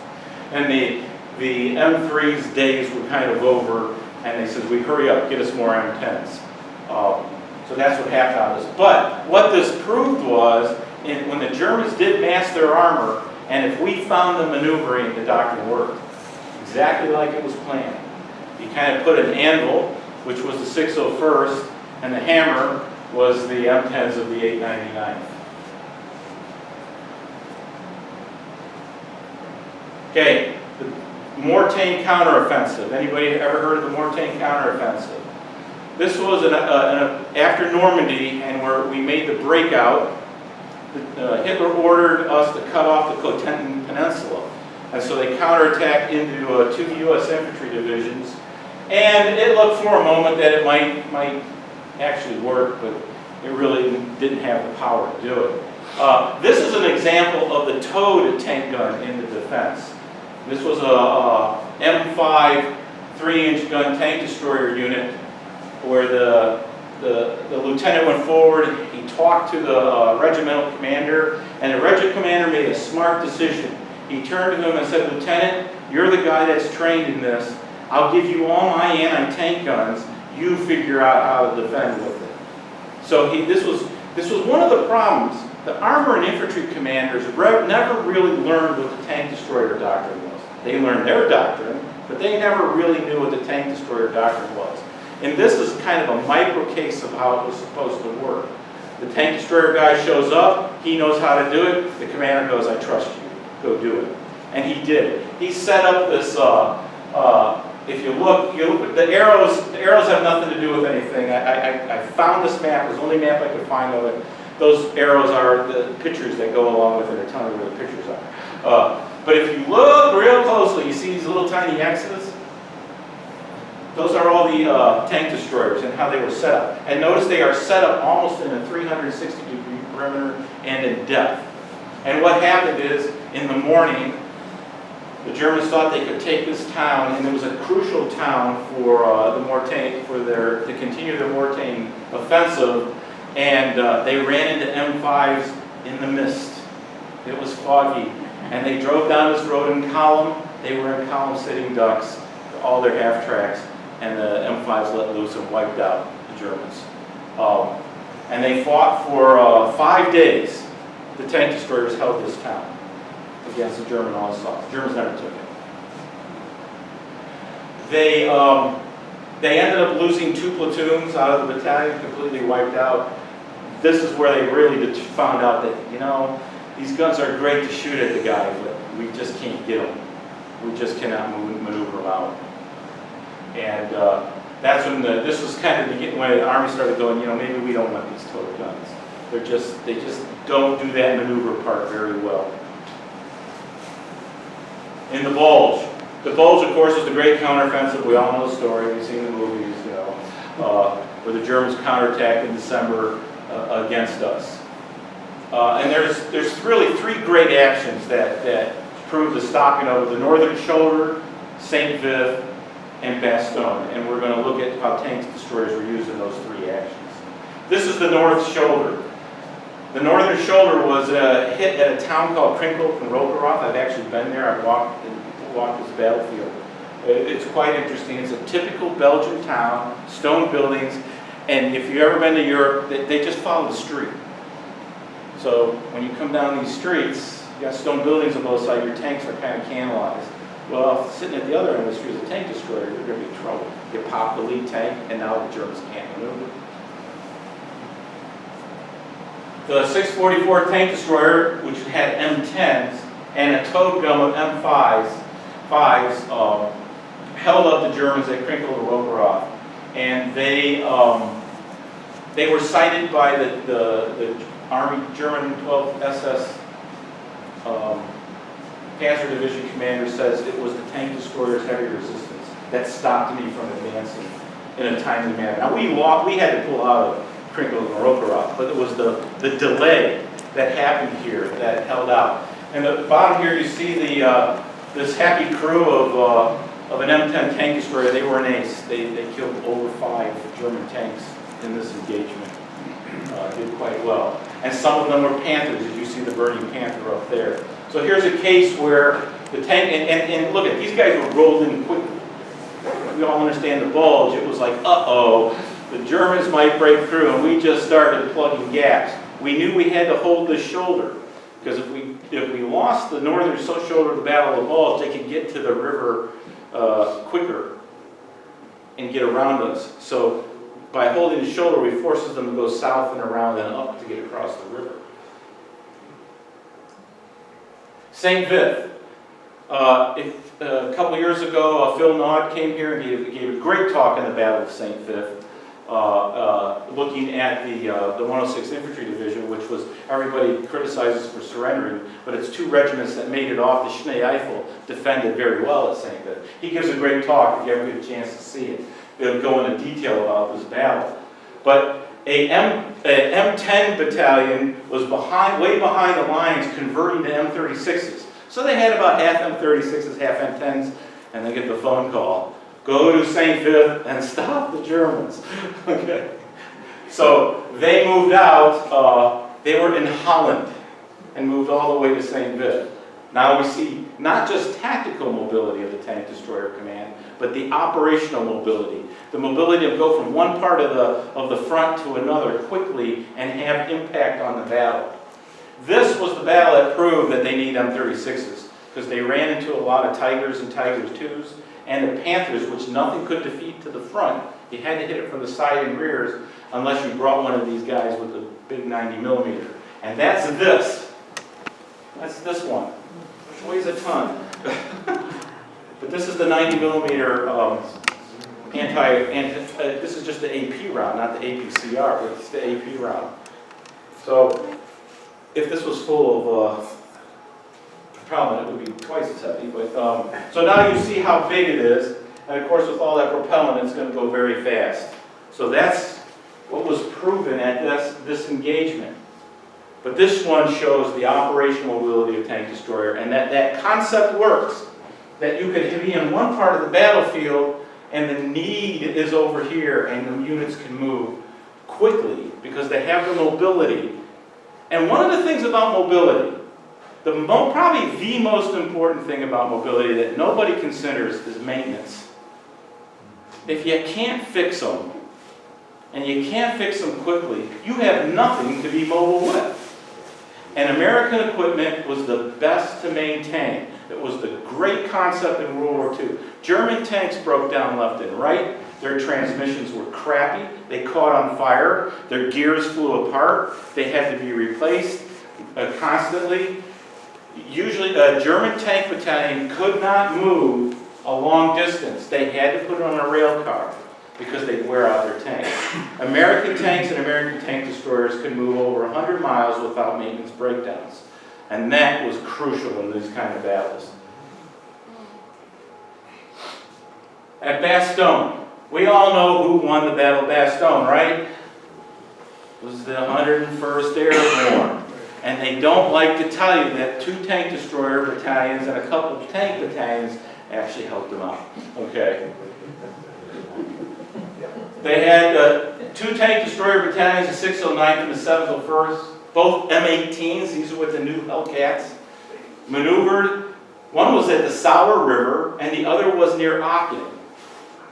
And the M3's days were kind of over, and they said, "We hurry up, get us more M10s." So that's what happened on this. But what this proved was, when the Germans did mass their armor, and if we found them maneuvering, the doctrine worked. Exactly like it was planned. You kind of put an anvil, which was the 601st, and the hammer was the M10s of the 899th. Okay, the Morton counteroffensive. Anybody ever heard of the Morton counteroffensive? This was after Normandy, and where we made the breakout. Hitler ordered us to cut off the Cotentin Peninsula, and so they counterattacked into 2 U.S. infantry divisions. And it looked for a moment that it might actually work, but it really didn't have the power to do it. This is an example of the towed tank gun in the defense. This was a M5 3-inch gun tank destroyer unit where the lieutenant went forward, he talked to the regimental commander, and the regimental commander made a smart decision. He turned to him and said, "Lieutenant, you're the guy that's trained in this. I'll give you all my anti-tank guns. You figure out how to defend with it." So this was one of the problems. The armor and infantry commanders never really learned what the tank destroyer doctrine was. They learned their doctrine, but they never really knew what the tank destroyer doctrine was. And this is kind of a micro case of how it was supposed to work. The tank destroyer guy shows up, he knows how to do it, the commander goes, "I trust you, go do it." And he did. He set up this, if you look, the arrows have nothing to do with anything. I found this map, it was the only map I could find of it. Those arrows are the pictures that go along with it, they're telling you where the pictures are. But if you look real closely, you see these little tiny X's? Those are all the tank destroyers and how they were set up. And notice they are set up almost in a 360-degree perimeter and in depth. And what happened is, in the morning, the Germans thought they could take this town, and it was a crucial town for the Mortain, to continue their Mortain offensive, and they ran into M5s in the mist. It was foggy, and they drove down this road in column. They were in column sitting ducks, all their half tracks, and the M5s let loose and wiped out the Germans. And they fought for 5 days. The tank destroyers held this town against the German onslaught. The Germans never took it. They ended up losing 2 platoons out of the battalion, completely wiped out. This is where they really found out that, you know, these guns are great to shoot at the guy, but we just can't get them. We just cannot maneuver them out. And that's when this was kind of when the Army started going, you know, maybe we don't want these towed guns. They just don't do that maneuver part very well. In the Bulge. The Bulge, of course, was the great counteroffensive. We all know the story. We've seen the movies, you know, where the Germans counterattacked in December against us. And there's really 3 great actions that prove the stopping of the Northern Shoulder, St. Viv, and Bastogne. And we're going to look at how tank destroyers were used in those 3 actions. This is the North Shoulder. The Northern Shoulder was hit at a town called Krinkel and Rokeroth. I've actually been there. I've walked this battlefield. It's quite interesting. It's a typical Belgian town, stone buildings, and if you've ever been to Europe, they just follow the street. So when you come down these streets, you got stone buildings on both sides, your tanks are kind of canalized. Well, if sitting at the other end of the street is a tank destroyer, you're going to be in trouble. You pop the lead tank, and now the Germans can't maneuver. The 644 tank destroyer, which had M10s and a towed gun of M5s, held up the Germans at Krinkel and Rokeroth, and they were cited by the Army German 12th SS Panzer Division commander says it was the tank destroyer's heavy resistance that stopped me from advancing in a timely manner. Now we had to pull out of Krinkel and Rokeroth, but it was the delay that happened here that held out. And at the bottom here you see this happy crew of an M10 tank destroyer. They were an ace. They killed over 5 German tanks in this engagement. Did quite well. And some of them were Panthers, as you see the burning Panther up there. So here's a case where the tank, and look at these guys were rolled in quickly. We all understand the Bulge. It was like, uh-oh, the Germans might break through, and we just started plugging gaps. We knew we had to hold this shoulder, because if we lost the northern shoulder of the Battle of the Bulge, they could get to the river quicker and get around us. So by holding the shoulder, we forces them to go south and around and up to get across the river. St. Viv. A couple years ago, Phil Naud came here and gave a great talk on the Battle of St. Vith, looking at the 106th Infantry Division, which was, everybody criticizes for surrendering, but it's 2 regiments that made it off the Schnee Eifel, defended very well at St. Vith. He gives a great talk if you ever get a chance to see it. They'll go into detail about this battle. But a M10 battalion was way behind the lines, converting to M36s. So they had about half M36s, half M10s, and they get the phone call. Go to St. Vith and stop the Germans. Okay. So they moved out, they were in Holland, and moved all the way to St. Vith. Now we see not just tactical mobility of the Tank Destroyer Command, but the operational mobility. The mobility to go from one part of the front to another quickly and have impact on the battle. This was the battle that proved that they need M36s, because they ran into a lot of Tigers and Tigers IIs, and the Panthers, which nothing could defeat to the front. You had to hit it from the side and rears, unless you brought one of these guys with a big 90mm. And that's this. That's this one. Which weighs a ton. But this is the 90mm this is just the AP round, not the APCR, but it's the AP round. So if this was full of propellant, it would be twice as heavy. But so now you see how big it is, and of course with all that propellant, it's going to go very fast. So that's what was proven at this engagement. But this one shows the operational mobility of Tank Destroyer, and that concept works. That you could be in one part of the battlefield, and the need is over here, and the units can move quickly because they have the mobility. And one of the things about mobility, probably the most important thing about mobility that nobody considers is maintenance. If you can't fix them, and you can't fix them quickly, you have nothing to be mobile with. And American equipment was the best to maintain. It was the great concept in World War II. German tanks broke down left and right. Their transmissions were crappy. They caught on fire. Their gears flew apart. They had to be replaced constantly. Usually a German tank battalion could not move a long distance. They had to put it on a rail car because they'd wear out their tanks. American tanks and American tank destroyers could move over 100 miles without maintenance breakdowns. And that was crucial in these kind of battles. At Bastogne, we all know who won the Battle of Bastogne, right? It was the 101st Airborne. And they don't like to tell you that 2 tank destroyer battalions and a couple of tank battalions actually helped them out. Okay. They had 2 tank destroyer battalions, the 609th and the 701st, both M18s, these are with the new Hellcats, maneuvered. One was at the Sauer River, and the other was near Aachen.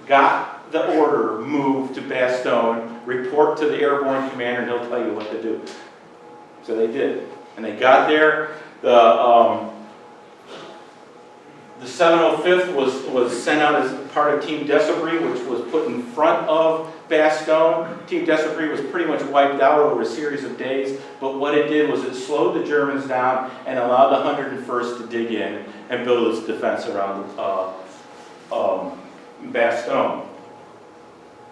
Got the order, move to Bastogne, report to the airborne commander, and he'll tell you what to do. So they did. And they got there. The 705th was sent out as part of Team Desobry, which was put in front of Bastogne. Team Desobry was pretty much wiped out over a series of days, but what it did was it slowed the Germans down and allowed the 101st to dig in and build its defense around Bastogne.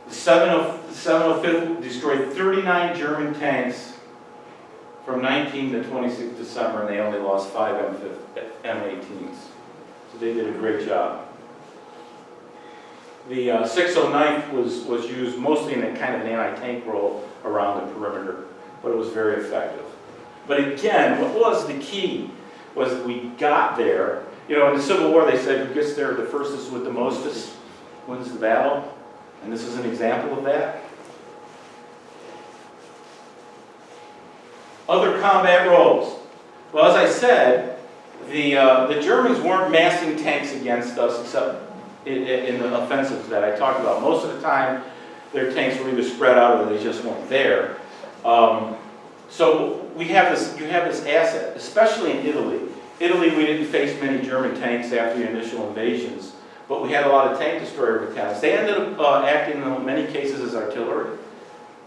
The 705th destroyed 39 German tanks from 19 to 26 December, and they only lost 5 M18s. So they did a great job. The 609th was used mostly in a kind of an anti-tank role around the perimeter, but it was very effective. But again, what was the key was that we got there. You know, in the Civil War, they said who gets there the furthest with the mostest wins the battle, and this is an example of that. Other combat roles. Well, as I said, the Germans weren't massing tanks against us except in the offensives that I talked about. Most of the time, their tanks were either spread out or they just weren't there. So you have this asset, especially in Italy. Italy, we didn't face many German tanks after the initial invasions, but we had a lot of tank destroyer battalions. They ended up acting in many cases as artillery,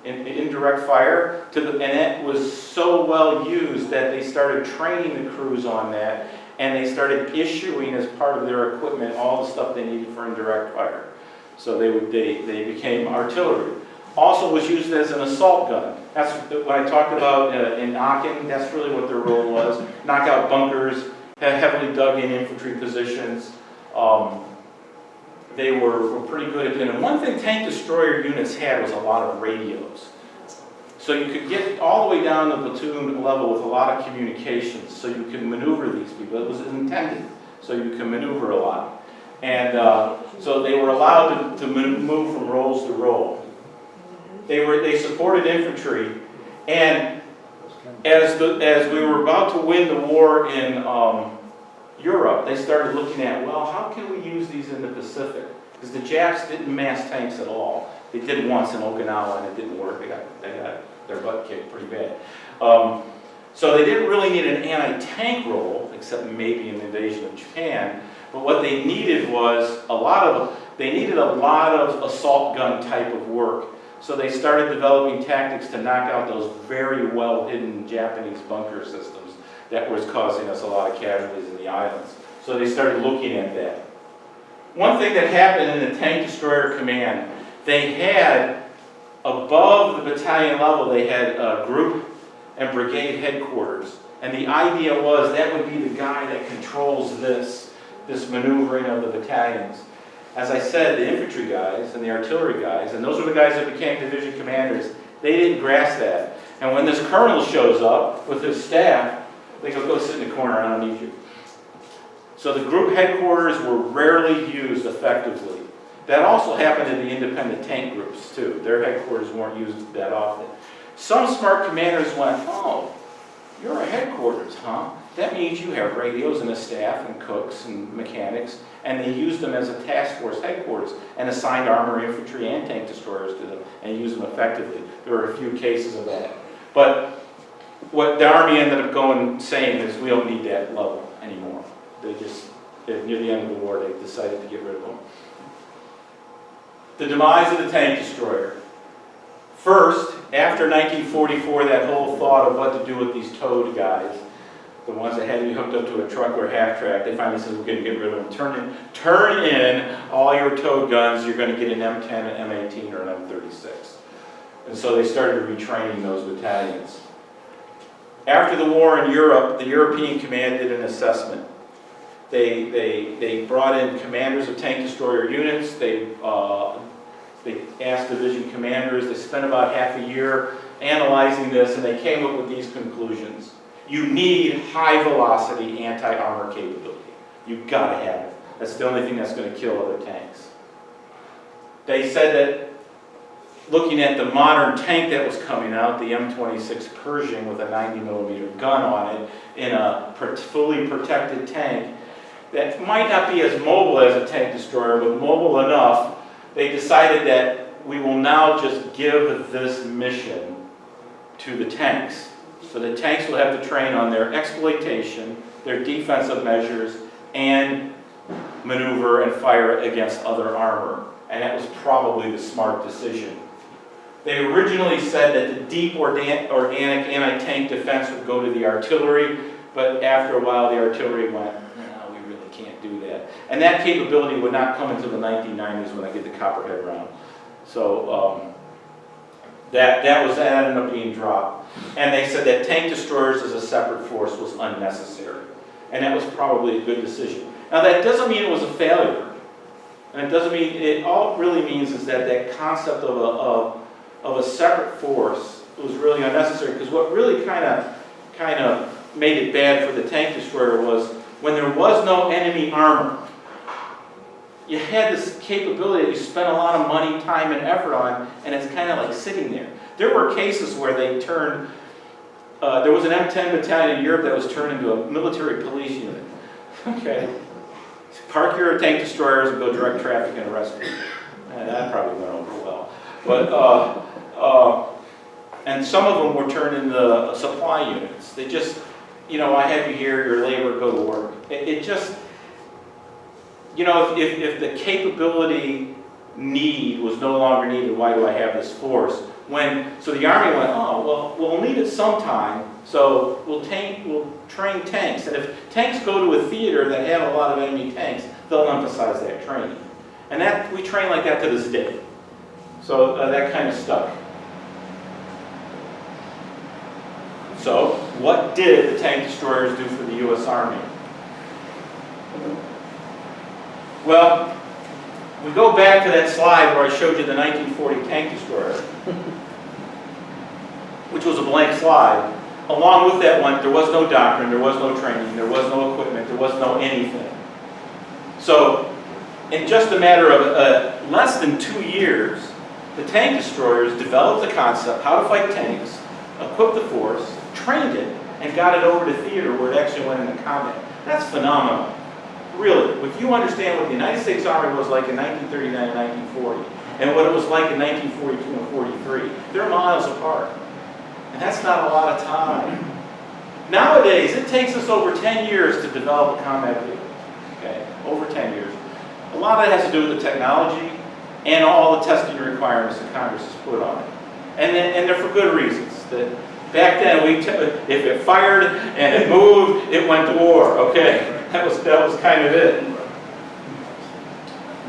in indirect fire, and it was so well used that they started training the crews on that, and they started issuing as part of their equipment all the stuff they needed for indirect fire. So they became artillery. Also was used as an assault gun. That's what I talked about in Aachen. That's really what their role was. Knock out bunkers, heavily dug in infantry positions. They were pretty good at it. And one thing tank destroyer units had was a lot of radios. So you could get all the way down to platoon level with a lot of communications, so you could maneuver these people. It was intended, so you can maneuver a lot. And so they were allowed to move from roles to role. They supported infantry, and as we were about to win the war in Europe, they started looking at, well, how can we use these in the Pacific? Because the Japs didn't mass tanks at all. They did once in Okinawa, and it didn't work. They got their butt kicked pretty bad. So they didn't really need an anti-tank role, except maybe an invasion of Japan. But what they needed was a lot of assault gun type of work. So they started developing tactics to knock out those very well-hidden Japanese bunker systems that was causing us a lot of casualties in the islands. So they started looking at that. One thing that happened in the Tank Destroyer Command, they had, above the battalion level, they had group and brigade headquarters. And the idea was that would be the guy that controls this maneuvering of the battalions. As I said, the infantry guys and the artillery guys, and those were the guys that became division commanders, they didn't grasp that. And when this colonel shows up with his staff, they go sit in the corner, I don't need you. So the group headquarters were rarely used effectively. That also happened in the independent tank groups too. Their headquarters weren't used that often. Some smart commanders went, oh, you're a headquarters, huh? That means you have radios and a staff and cooks and mechanics, and they used them as a task force headquarters and assigned armor, infantry, and tank destroyers to them and used them effectively. There were a few cases of that. But what the Army ended up saying is we don't need that level anymore. Near the end of the war, they decided to get rid of them. The demise of the tank destroyer. First, after 1944, that whole thought of what to do with these towed guys, the ones that had to be hooked up to a truck or half-track, they finally said, we're going to get rid of them. Turn in all your towed guns, you're going to get an M10, an M18, or an M36. And so they started retraining those battalions. After the war in Europe, the European Command did an assessment. They brought in commanders of tank destroyer units, they asked division commanders, they spent about half a year analyzing this, and they came up with these conclusions. You need high velocity anti-armor capability. You've got to have it. That's the only thing that's going to kill other tanks. They said that looking at the modern tank that was coming out, the M26 Pershing with a 90mm gun on it, in a fully protected tank, that might not be as mobile as a tank destroyer, but mobile enough, they decided that we will now just give this mission to the tanks. So the tanks will have to train on their exploitation, their defensive measures, and maneuver and fire against other armor. And that was probably the smart decision. They originally said that the deep organic anti-tank defense would go to the artillery, but after a while the artillery went, no, we really can't do that. And that capability would not come until the 1990s when I get the Copperhead round. So that ended up being dropped. And they said that tank destroyers as a separate force was unnecessary. And that was probably a good decision. Now that doesn't mean it was a failure. And it doesn't mean, all it really means is that that concept of a separate force was really unnecessary, because what really kind of made it bad for the tank destroyer was when there was no enemy armor, you had this capability that you spent a lot of money, time, and effort on, and it's kind of like sitting there. There were cases where they turned, there was an M10 battalion in Europe that was turned into a military police unit. Okay. Park your tank destroyers and go direct traffic and arrest people. That probably went over well. But, and some of them were turned into supply units. They just, I have you here, your labor, go to work. It just, if the capability need was no longer needed, why do I have this force? So the Army went, oh, well, we'll need it sometime, so we'll train tanks. And if tanks go to a theater that have a lot of enemy tanks, they'll emphasize that training. And we train like that to this day. So that kind of stuck. So what did the tank destroyers do for the U.S. Army? Well, we go back to that slide where I showed you the 1940 tank destroyer, which was a blank slide. Along with that one, there was no doctrine, there was no training, there was no equipment, there was no anything. So, in just a matter of less than 2 years, the tank destroyers developed the concept, how to fight tanks, equipped the force, trained it, and got it over to theater where it actually went into combat. That's phenomenal. Really, if you understand what the United States Army was like in 1939 and 1940, and what it was like in 1942 and 43, they're miles apart. And that's not a lot of time. Nowadays, it takes us over 10 years to develop a combat vehicle. Okay, over 10 years. A lot of that has to do with the technology and all the testing requirements that Congress has put on it. And they're for good reasons. That back then, if it fired and it moved, it went to war. Okay, that was kind of it.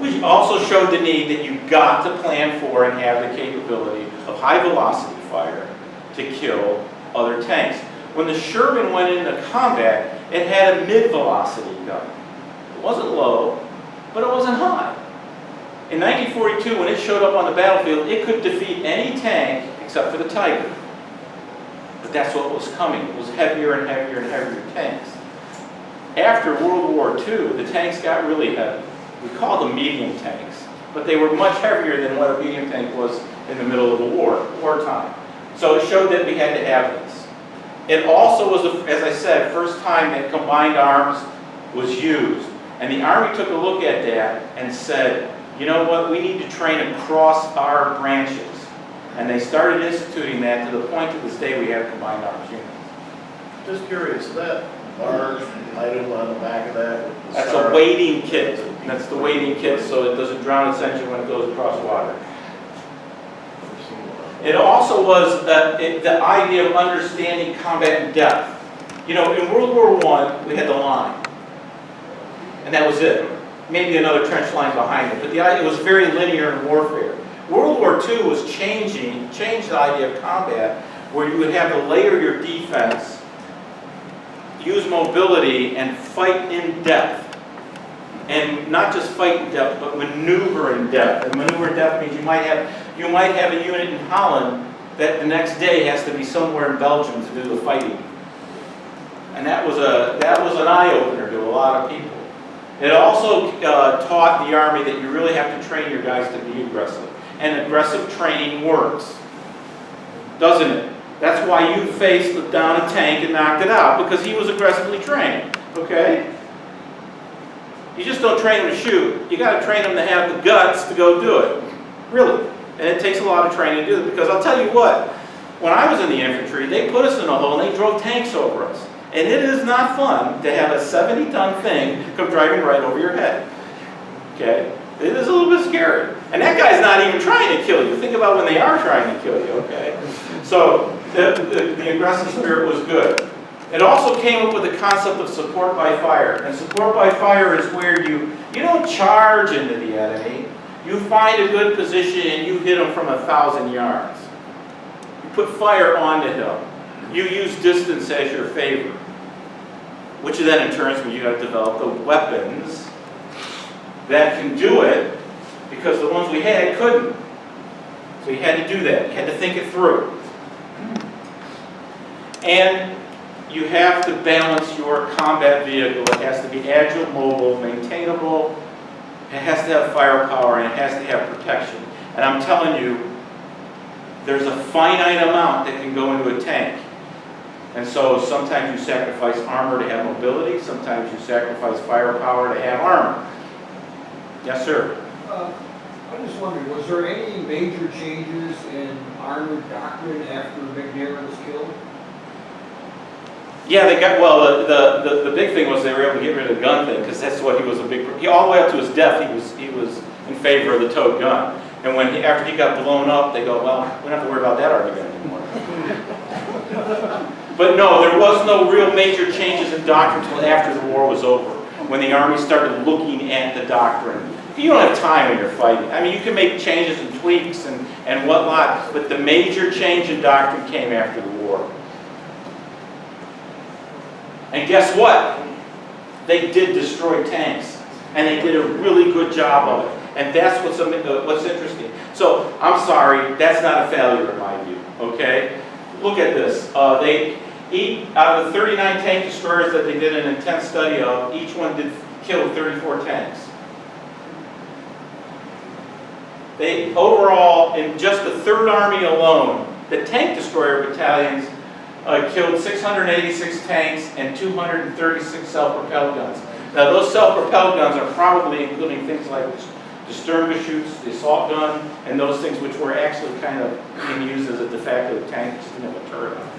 We also showed the need that you've got to plan for and have the capability of high velocity fire to kill other tanks. When the Sherman went into combat, it had a mid-velocity gun. It wasn't low, but it wasn't high. In 1942, when it showed up on the battlefield, it could defeat any tank except for the Tiger. But that's what was coming. It was heavier and heavier and heavier tanks. After World War II, the tanks got really heavy. We call them medium tanks, but they were much heavier than what a medium tank was in the middle of the wartime. So it showed that we had to have this. It also was, as I said, first time that combined arms was used. And the Army took a look at that and said, you know what, we need to train across our branches. And they started instituting that to the point to this day we have combined arms units. Just curious, is that large item on the back of that? with the That's star- a wading kit. That's the wading kit so it doesn't drown its engine when it goes across water. It also was the idea of understanding combat in depth. You know, in World War I, we had the line. And that was it. Maybe another trench line behind it. But it was very linear in warfare. World War II was changed the idea of combat, where you would have to layer your defense, use mobility, and fight in depth. And not just fight in depth, but maneuver in depth. And maneuver in depth means you might have a unit in Holland that the next day has to be somewhere in Belgium to do the fighting. And that was an eye-opener to a lot of people. It also taught the Army that you really have to train your guys to be aggressive. And aggressive training works, doesn't it? That's why you faced down a tank and knocked it out, because he was aggressively trained, okay? You just don't train them to shoot. You got to train them to have the guts to go do it, really. And it takes a lot of training to do it, because I'll tell you what, when I was in the infantry, they put us in a hole and they drove tanks over us. And it is not fun to have a 70-ton thing come driving right over your head, okay? It is a little bit scary. And that guy's not even trying to kill you. Think about when they are trying to kill you, okay? So the aggressive spirit was good. It also came up with the concept of support by fire. And support by fire is where you don't charge into the enemy. You find a good position and you hit him from 1,000 yards. You put fire onto him. You use distance as your favor. Which then in turn means you got to develop the weapons that can do it, because the ones we had couldn't. So you had to do that. You had to think it through. And you have to balance your combat vehicle. It has to be agile, mobile, maintainable. It has to have firepower, and it has to have protection. And I'm telling you, there's a finite amount that can go into a tank. And so sometimes you sacrifice armor to have mobility. Sometimes you sacrifice firepower to have armor. Yes, sir. I just wondered, was there any major changes in armored doctrine after McNair was killed? Yeah, they got, well, the big thing was they were able to get rid of the gun thing, because that's what he was a big, all the way up to his death, he was in favor of the towed gun. And after he got blown up, they go, well, we don't have to worry about that argument anymore. But no, there was no real major changes in doctrine until after the war was over, when the Army started looking at the doctrine. You don't have time when you're fighting. I mean, you can make changes and tweaks and whatnot, but the major change in doctrine came after the war. And guess what? They did destroy tanks, and they did a really good job of it. And that's what's interesting. So, I'm sorry, that's not a failure in my view, okay? Look at this. Out of the 39 tank destroyers that they did an intense study of, each one did kill 34 tanks. They, overall, in just the 3rd Army alone, the tank destroyer battalions killed 686 tanks and 236 self-propelled guns. Now, those self-propelled guns are probably including things like the Sturmgeschütz, the assault gun, and those things which were actually kind of being used as a de facto tank, just didn't have a turret on it.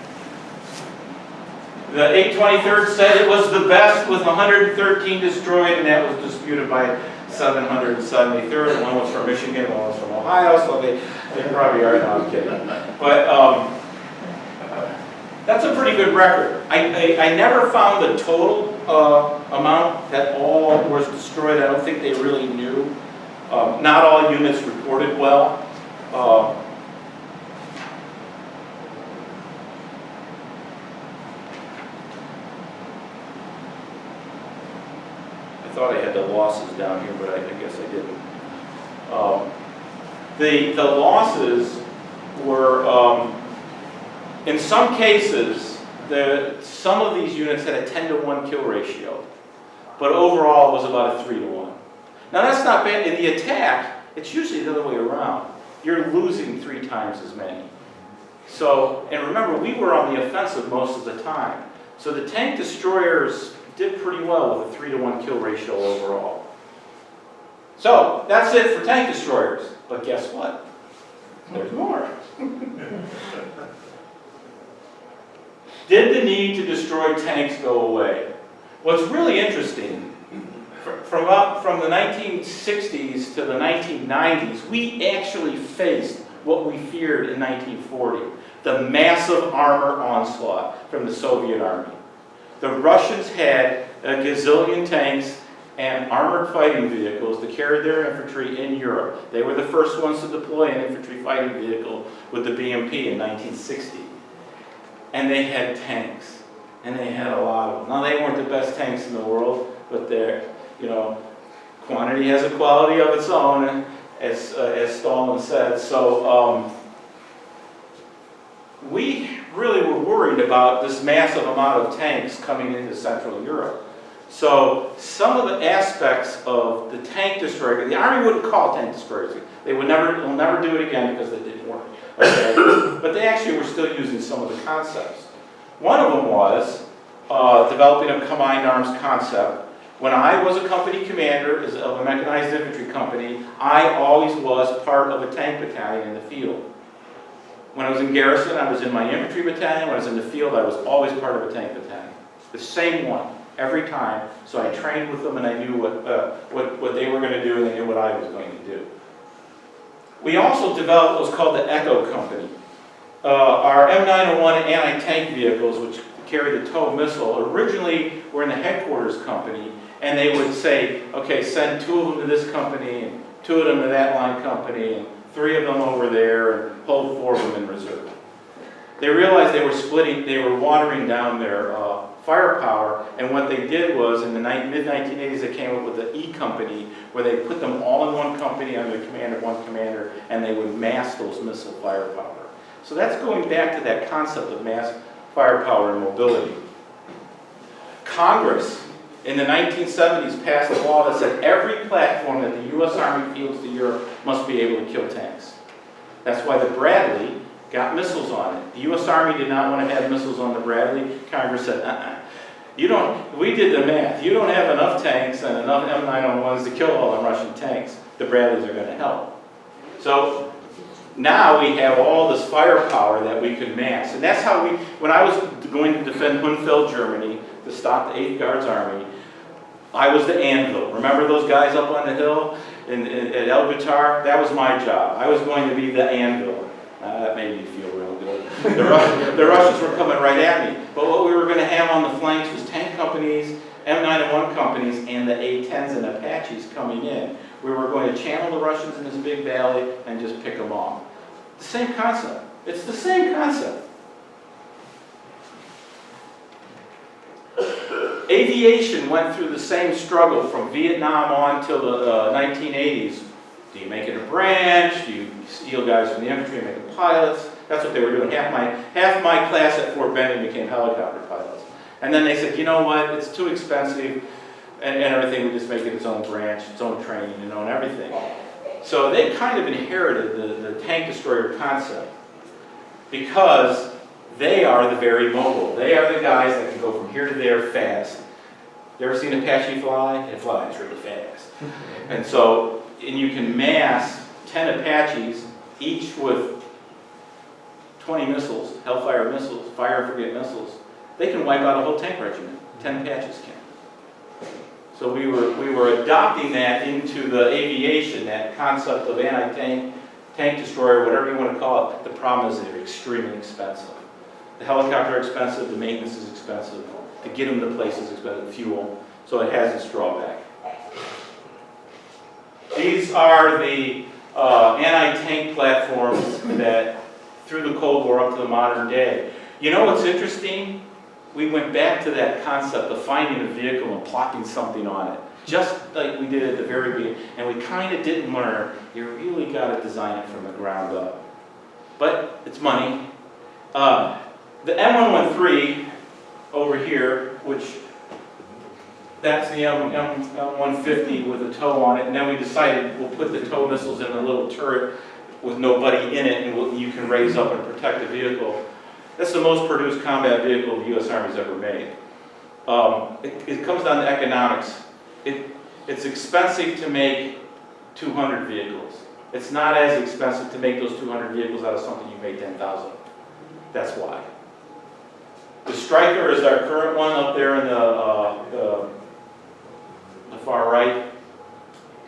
The 823rd said it was the best with 113 destroyed, and that was disputed by 773rd. One was from Michigan, one was from Ohio, so they probably are. No, I'm kidding. But that's a pretty good record. I never found the total amount that all was destroyed. I don't think they really knew. Not all units reported well. I thought I had the losses down here, but I guess I didn't. The losses were, in some cases, some of these units had a 10-to-1 kill ratio, but overall it was about a 3-to-1. Now that's not bad. In the attack, it's usually the other way around. You're losing 3 times as many. So, and remember, we were on the offensive most of the time. So the tank destroyers did pretty well with a 3-to-1 kill ratio overall. So, that's it for tank destroyers. But guess what? There's more. Did the need to destroy tanks go away? What's really interesting, from the 1960s to the 1990s, we actually faced what we feared in 1940, the massive armor onslaught from the Soviet Army. The Russians had a gazillion tanks and armored fighting vehicles to carry their infantry in Europe. They were the first ones to deploy an infantry fighting vehicle with the BMP in 1960. And they had tanks, and they had a lot of them. Now, they weren't the best tanks in the world, but they're, quantity has a quality of its own, as Stalin said. So we really were worried about this massive amount of tanks coming into Central Europe. So some of the aspects of the tank destroyer, the Army wouldn't call tank destroyers. They'll never do it again because they didn't work. Okay? But they actually were still using some of the concepts. One of them was developing a combined arms concept. When I was a company commander of a mechanized infantry company, I always was part of a tank battalion in the field. When I was in garrison, I was in my infantry battalion. When I was in the field, I was always part of a tank battalion. The same one, every time. So I trained with them and I knew what they were going to do and they knew what I was going to do. We also developed what was called the Echo Company. Our M901 anti-tank vehicles, which carry the TOW missile, originally were in the headquarters company, and they would say, okay, send 2 of them to this company, and 2 of them to that line company, and 3 of them over there, and hold 4 of them in reserve. They realized they were watering down their firepower, and what they did was, in the mid-1980s, they came up with the E Company, where they put them all in one company under the command of one commander, and they would mass those missile firepower. So that's going back to that concept of mass firepower and mobility. Congress, in the 1970s, passed a law that said every platform that the U.S. Army fields to Europe must be able to kill tanks. That's why the Bradley got missiles on it. The U.S. Army did not want to have missiles on the Bradley. Congress said, we did the math. You don't have enough tanks and enough M901s to kill all the Russian tanks. The Bradleys are going to help. So now we have all this firepower that we could mass. And that's how when I was going to defend Hunfeld, Germany, to stop the 8th Guards Army, I was the anvil. Remember those guys up on the hill? at El Guitar, that was my job. I was going to be the anvil. That made me feel real good. The Russians were coming right at me. But what we were going to have on the flanks was tank companies, M901 companies, and the A-10s and Apaches coming in. We were going to channel the Russians in this big valley and just pick them off. The same concept. It's the same concept. Aviation went through the same struggle from Vietnam on till the 1980s. Do you make it a branch? Do you steal guys from the infantry and make them pilots? That's what they were doing. Half my class at Fort Benning became helicopter pilots. And then they said, you know what, it's too expensive and everything, we just make it its own branch, its own training, and everything. So they kind of inherited the tank destroyer concept because they are the very mobile. They are the guys that can go from here to there fast. You ever seen Apache fly? It flies really fast. And so, and you can mass 10 Apaches, each with 20 missiles, Hellfire missiles, fire and forget missiles. They can wipe out a whole tank regiment. 10 Apaches can. So we were adopting that into the aviation, that concept of anti-tank, tank destroyer, whatever you want to call it. The problem is they're extremely expensive. The helicopter are expensive, the maintenance is expensive, to get them to places is expensive, fuel, so it has its drawback. These are the anti-tank platforms that, through the Cold War up to the modern day. You know what's interesting? We went back to that concept of finding a vehicle and plopping something on it, just like we did at the very beginning, and we kind of didn't learn. You really got to design it from the ground up. But it's money. The M113 over here, which that's the M150 with a tow on it, and then we decided we'll put the tow missiles in a little turret with nobody in it, and you can raise up and protect the vehicle. That's the most produced combat vehicle the U.S. Army's ever made. It comes down to economics. It's expensive to make 200 vehicles. It's not as expensive to make those 200 vehicles out of something you made 10,000. That's why. The Striker is our current one up there in the far right.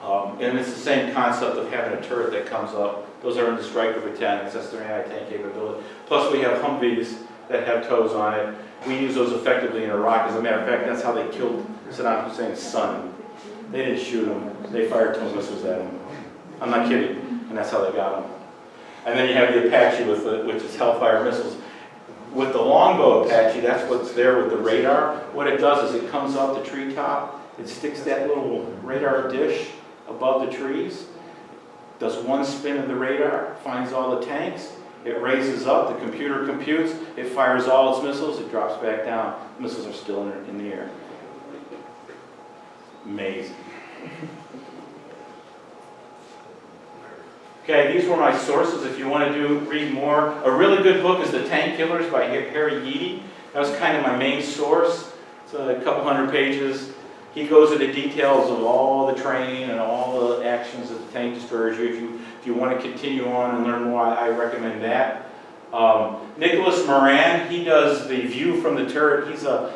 And it's the same concept of having a turret that comes up. Those are in the Striker battalions. That's their anti-tank capability. Plus we have Humvees that have tows on it. We use those effectively in Iraq. As a matter of fact, that's how they killed Saddam Hussein's son. They didn't shoot him. They fired tow missiles at him. I'm not kidding. And that's how they got him. And then you have the Apache, which is Hellfire missiles. With the longbow Apache, that's what's there with the radar. What it does is it comes off the treetop, it sticks that little radar dish above the trees, does one spin of the radar, finds all the tanks, it raises up, the computer computes, it fires all its missiles, it drops back down. The missiles are still in the air. Amazing. Okay, these were my sources if you want to read more. A really good book is The Tank Killers by Harvey Meade. That was kind of my main source. It's a couple hundred pages. He goes into details of all the training and all the actions of the tank destroyers. If you want to continue on and learn more, I recommend that. Nicholas Moran, he does the view from the turret.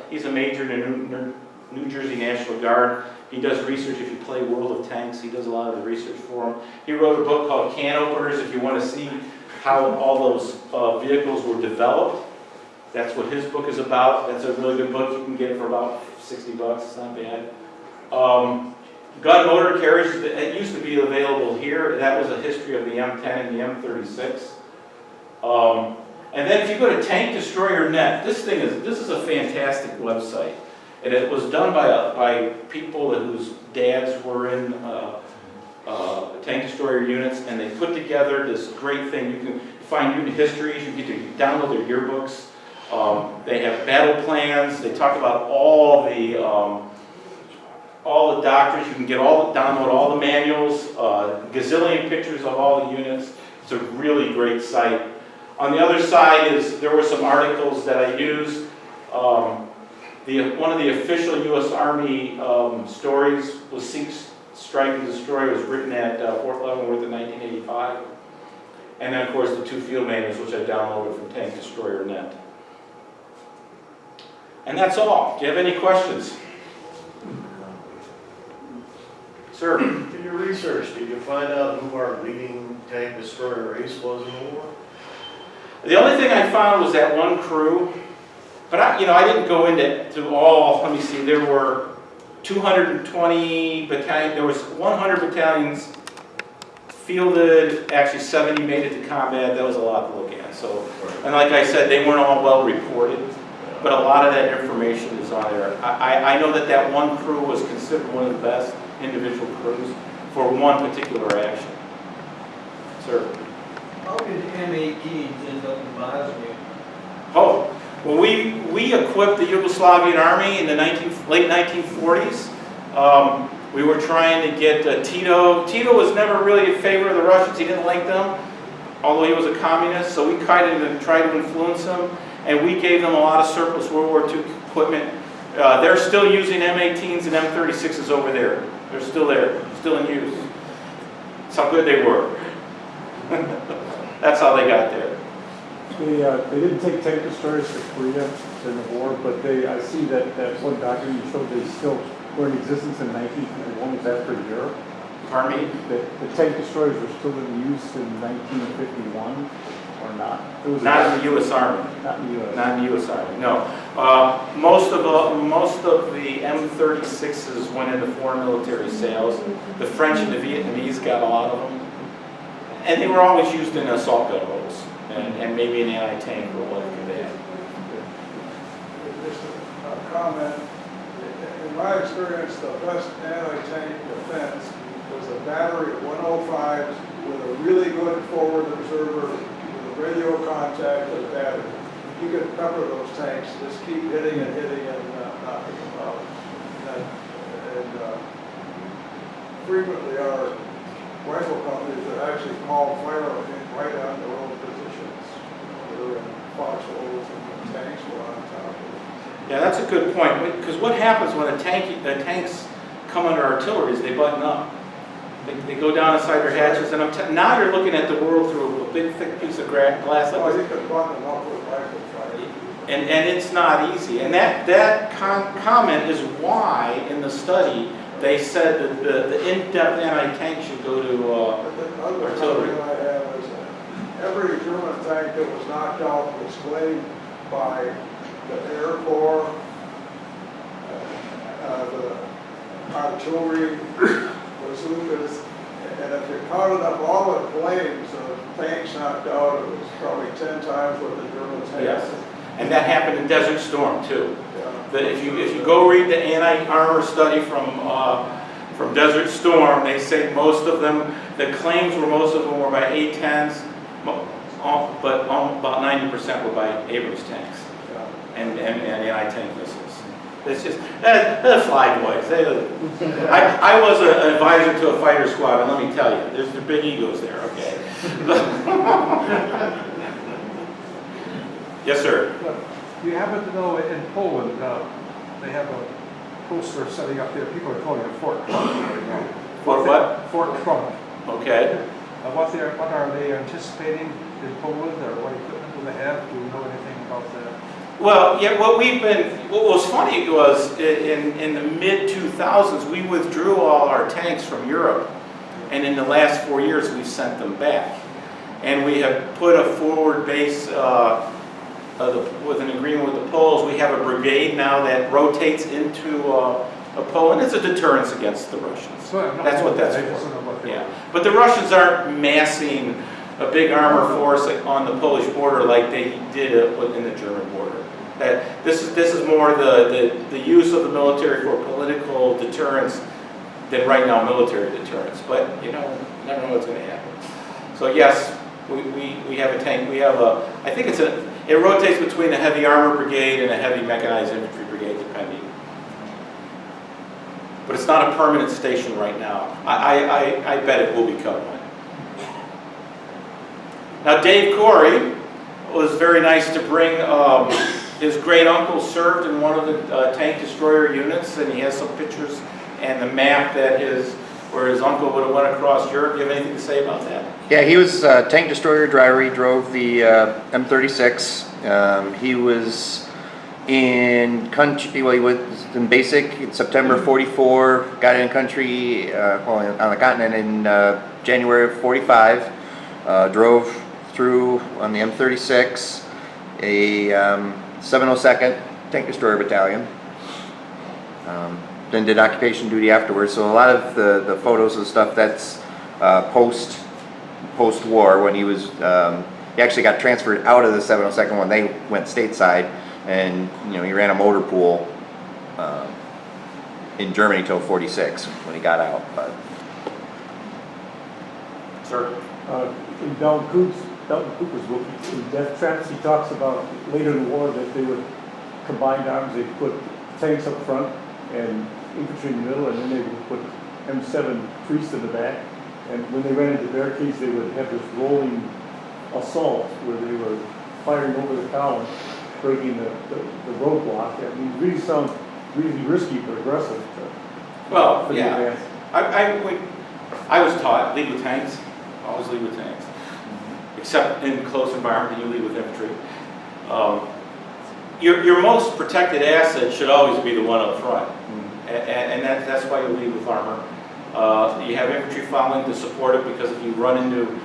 He's a major in the New Jersey National Guard. He does research. If you play World of Tanks, he does a lot of the research for him. He wrote a book called Can Openers. If you want to see how all those vehicles were developed, that's what his book is about. That's a really good book. You can get it for about $60. It's not bad. Gun motor carriage, it used to be available here. That was a history of the M10 and the M36. And then if you go to Tank Destroyer Net, this is a fantastic website. And it was done by people whose dads were in tank destroyer units, and they put together this great thing. You can find unit histories, you get to download their yearbooks. They have battle plans. They talk about all the doctrines. You can download all the manuals, gazillion pictures of all the units. It's a really great site. On the other side there were some articles that I used. One of the official U.S. Army stories was Sink, Strike, and Destroy. It was written at Fort Leavenworth in 1985. And then, of course, the two field manuals, which I downloaded from Tank Destroyer Net. And that's all. Do you have any questions? Sir? your research, did you find out who our leading tank destroyer race was in the war? The only thing I found was that one crew, but I didn't go into all, let me see, there were 220 battalions, there was 100 battalions fielded, actually 70 made it to combat. That was a lot to look at. So, and like I said, they weren't all well reported, but a lot of that information is on there. I know that one crew was considered one of the best individual crews for one particular action. Sir? How did M18s end up in Bastogne? Oh, well, we equipped the Yugoslavian army in the late 1940s. We were trying to get Tito. Tito was never really in favor of the Russians. He didn't like them, although he was a communist. So we kind of tried to influence him, and we gave them a lot of surplus World War II equipment. They're still using M18s and M36s over there. They're still there, still in use. That's how good they were. That's how they got there. They didn't take tank destroyers to Korea in the war, but I see that one document you showed they still were in existence in 1951. Was that for Europe? Pardon me? The tank destroyers were still in use in 1951 or not? It was Not in the U.S. Army. Not in the U.S. Not in the U.S. Army, no. Most of the M36s went into foreign military sales. The French and the Vietnamese got a lot of them. And they were always used in assault gun holes and maybe an anti-tank or whatever they had. Just a comment. In my experience, the best anti-tank defense was a battery of 105s with a really good forward observer with a radio contact with a battery. You could pepper those tanks, just keep hitting and knocking them out. And frequently our rifle companies that actually call fire right on their own positions. They're in foxholes and the tanks were on top of it. Yeah, that's a good point. Because what happens when the tanks come under artillery is they button up. They go down inside their hatches, and now you're looking at the world through a big, thick piece of glass. Oh, you could button them up with rifle fire. And it's not easy. And that comment is why in the study they said that the in-depth anti-tank should go to But the other artillery. comment I have is that every German tank that was knocked out was claimed by the Air Corps, the artillery, bazookas, and if you counted up all the claims of tanks knocked out, it was probably 10 times what the Germans had. Yes. And that happened in Desert Storm too. Yeah. That if you go read the anti-armor study from Desert Storm, they say most of them, the claims were most of them were by A-10s, but about 90% were by Abrams tanks and anti-tank missiles. It's just, they're fly boys. I was an advisor to a fighter squad, and let me tell you, there's the big egos there, okay? Yes, sir. Do you happen to know in Poland, they have a poster setting up there, people are calling it Fort Trump right now. Fort what? Fort Trump. Okay. What are they anticipating in Poland, or what equipment do they have? Do you know anything about that? Well, yeah, what was funny was in the mid-2000s, we withdrew all our tanks from Europe, and in the last 4 years, we've sent them back. And we have put a forward base with an agreement with the Poles. We have a brigade now that rotates into Poland. It's a deterrence against the Russians. That's what that's for. Yeah, but the Russians aren't massing a big armor force on the Polish border like they did in the German border. This is more the use of the military for political deterrence than right now military deterrence. But you never know what's going to happen. So yes, we have a tank. We have I think it rotates between a heavy armor brigade and a heavy mechanized infantry brigade, depending. But it's not a permanent station right now. I bet it will become one. Now, Dave Corey was very nice to bring. His great uncle served in one of the tank destroyer units, and he has some pictures and the map where his uncle would have went across Europe. Do you have anything to say about that? Yeah, he was a tank destroyer driver. He drove the M36. He was in country, well, he was in basic in September 44, got in country, on the continent in January of 45, drove through on the M36, a 702nd Tank Destroyer Battalion. Then did occupation duty afterwards. So a lot of the photos and stuff that's post-war when he was, he actually got transferred out of the 702nd when they went stateside, and he ran a motor pool in Germany till 46 when he got out. But. Sir? In Dalton Cooper's book, in Death Traps, he talks about later in the war that they would combine arms. They put tanks up front and infantry in the middle, and then they would put M7 priests in the back. And when they ran into barricades, they would have this rolling assault where they were firing over the column, breaking the roadblock. I mean, it really sounds really risky but aggressive. Well, yeah. I was taught, lead with tanks. Always lead with tanks. Except in close environment, you lead with infantry. Your most protected asset should always be the one up front. And that's why you lead with armor. You have infantry following to support it, because if you run into...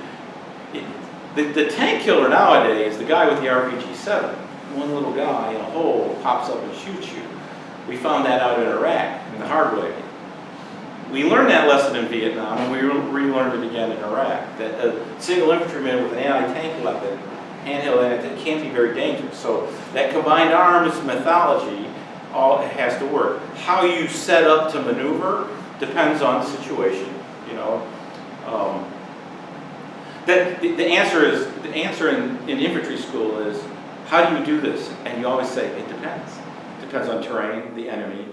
The tank killer nowadays is the guy with the RPG-7. One little guy in a hole pops up and shoots you. We found that out in Iraq, the hard way. We learned that lesson in Vietnam, and we relearned it again in Iraq. That a single infantryman with an anti-tank weapon, handheld anti-tank, can't be very dangerous. So that combined arms methodology has to work. How you set up to maneuver depends on the situation. The answer in infantry school is, how do you do this? And you always say, it depends. It depends on terrain, the enemy.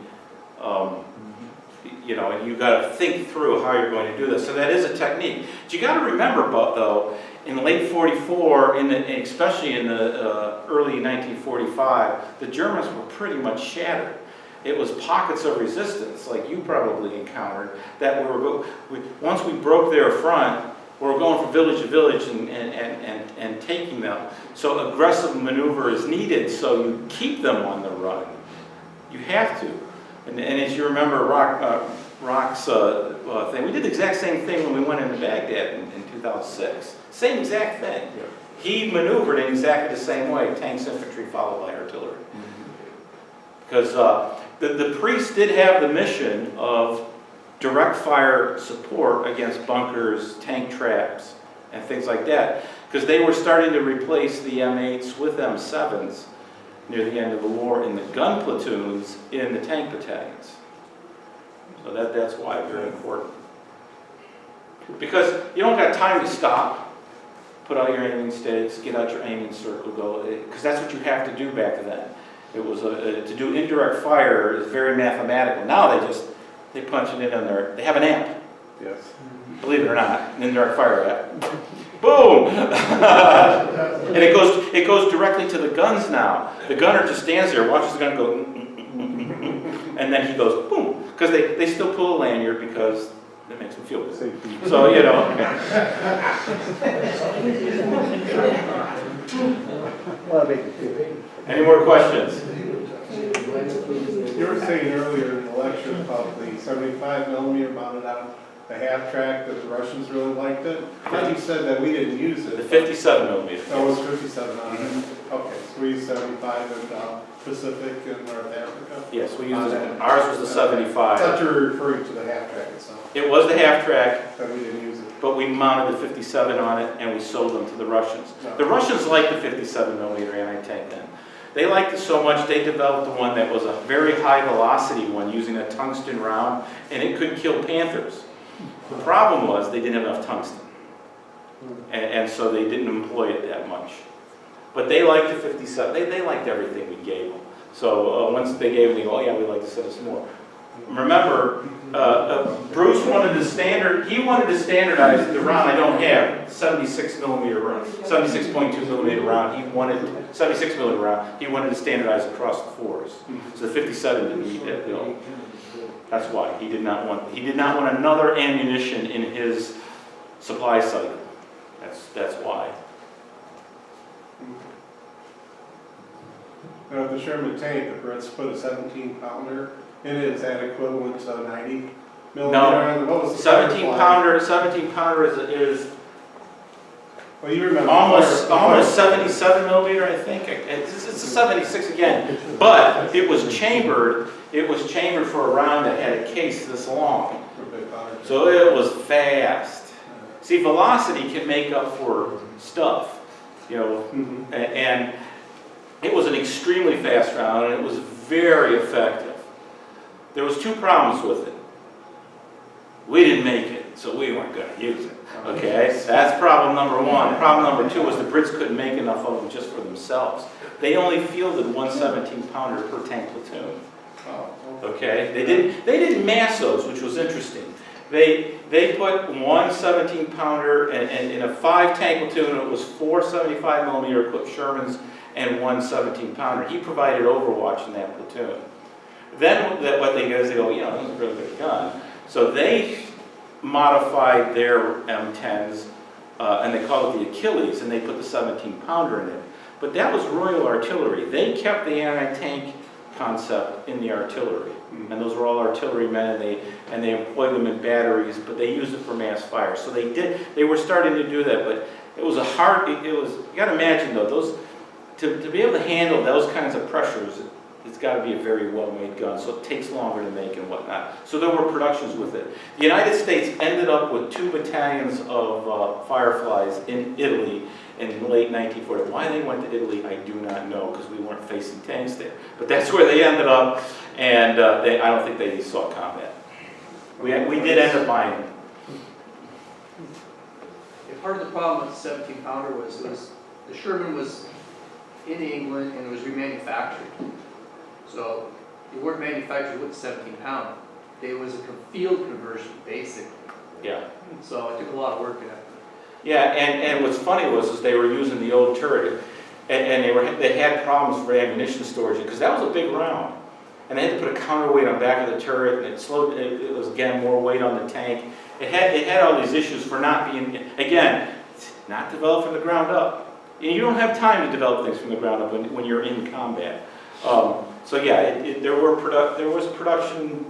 And you've got to think through how you're going to do this. So that is a technique. But you got to remember, though, in late 44, especially in the early 1945, the Germans were pretty much shattered. It was pockets of resistance, like you probably encountered, that once we broke their front, we were going from village to village and taking them. So aggressive maneuver is needed, so you keep them on the run. You have to. And as you remember Rock's thing, we did the exact same thing when we went into Baghdad in 2006. Same exact thing. Yeah. He maneuvered in exactly the same way, tanks, infantry, followed by artillery. Because the priests did have the mission of direct fire support against bunkers, tank traps, and things like that. Because they were starting to replace the M8s with M7s near the end of the war in the gun platoons in the tank battalions. So that's why it's very important. Because you don't got time to stop, put out your aiming stakes, get out your aiming circle, go, because that's what you have to do back then. It was to do indirect fire is very mathematical. Now they punch it in on they have an amp. Yes. Believe it or not, an indirect fire amp. Boom! And it goes directly to the guns now. The gunner just stands there, watches the gun go, and then he goes, boom, because they still pull a lanyard because it makes them feel good. So, Any more questions? You were saying earlier in the lecture about the 75mm mounted on the half-track, that the Russians really liked it. I thought you said that we didn't use it. The 57mm. That was 57 on it. Okay, so we used 75 in Pacific and North Africa? Yes, we used it. Ours was the 75. I thought you were referring to the half-track itself. It was the half-track. But we didn't use it. But we mounted the 57 on it, and we sold them to the Russians. No. The Russians liked the 57mm anti-tank then. They liked it so much, they developed the one that was a very high velocity one using a tungsten round, and it could kill Panthers. The problem was they didn't have enough tungsten. And so they didn't employ it that much. But they liked the 57, they liked everything we gave them. So once they gave it, they go, oh yeah, we'd like to send us more. Remember, Bruce wanted to standardize the round I don't have, 76mm round, 76.2mm round. He wanted 76mm round. He wanted to standardize across the fours. So the 57 didn't meet that bill. That's why he did not want another ammunition in his supply cycle. That's why. The Sherman tank, the Brits put a 17-pounder in it, is that equivalent to 90 millimeter? What was the 17 Firefly? pounder is Well, you remember. almost Fire- 77 millimeter, I think. It's a 76 again, but it was chambered for a round that had a case this long. For big powder. So it was fast. See, velocity can make up for stuff, you know, Mhm. and it was an extremely fast round, and it was very effective. There was two problems with it. We didn't make it, so we weren't going to use it. Okay, that's problem number one. Problem number two was the Brits couldn't make enough of them just for themselves. They only fielded one 17-pounder per tank platoon. Oh, Okay, they didn't mass those, which was interesting. They put one 17-pounder and in a 5-tank platoon. It was 4 75 millimeter equipped Shermans and one 17-pounder. He provided overwatch in that platoon. Then what they do is they go, you know, this is a really good gun. So they modified their M10s and they called it the Achilles, and they put the 17-pounder in it. But that was Royal Artillery. They kept the anti-tank concept in the artillery, and those were all artillerymen, and they employed them in batteries, but they used it for mass fire. So they were starting to do that, but it was you got to imagine though, to be able to handle those kinds of pressures, it's got to be a very well-made gun, so it takes longer to make and whatnot. So there were productions with it. The United States ended up with 2 battalions of Fireflies in Italy in late 1940. Why they went to Italy, I do not know, because we weren't facing tanks there. But that's where they ended up, and I don't think they saw combat. We did end up buying them. Yeah, part of the problem with the 17-pounder was the Sherman was in England and it was remanufactured. So they weren't manufactured with the 17-pounder. It was a field conversion, basically. Yeah. So it took a lot of work to have. Yeah, and what's funny was they were using the old turret, and they had problems for ammunition storage because that was a big round, and they had to put a counterweight on the back of the turret, and it was again more weight on the tank. It had all these issues for not being, again, not developed from the ground up. And you don't have time to develop things from the ground up when you're in combat. So yeah, there was production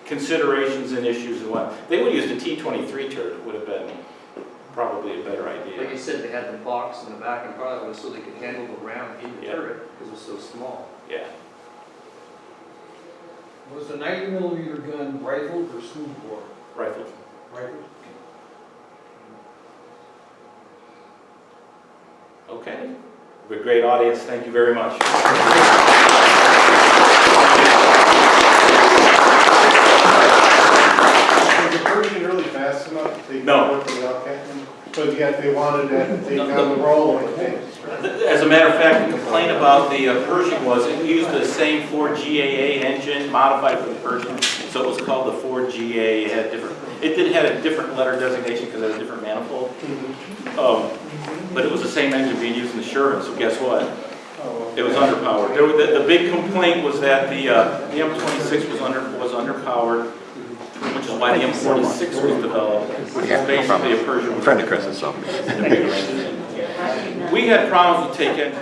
considerations and issues and what. They would use the T-23 turret, would have been probably a better idea. Like you said, they had the box in the back, and part of it was so they could handle the round in the Yeah. turret because it was so small. Yeah. Was the 90 millimeter gun rifled or smoothbore? Rifles. Rifled? Okay. We have a great audience. Thank you very much. Was the Pershing really fast enough to take No. over for the Wildcat? But yet they wanted that to take down the roll of tanks. As a matter of fact, the complaint about the Pershing was it used the same Ford GAA engine modified for the Pershing, so it was called the Ford GAA. It did have a different letter designation because it had a different manifold. But it was the same engine being used in the Sherman, so guess what? It was underpowered. The big complaint was that the M26 was underpowered, which is why the M46 was developed, which is basically a Pershing. Friend of Chris's, so. We had problems with taking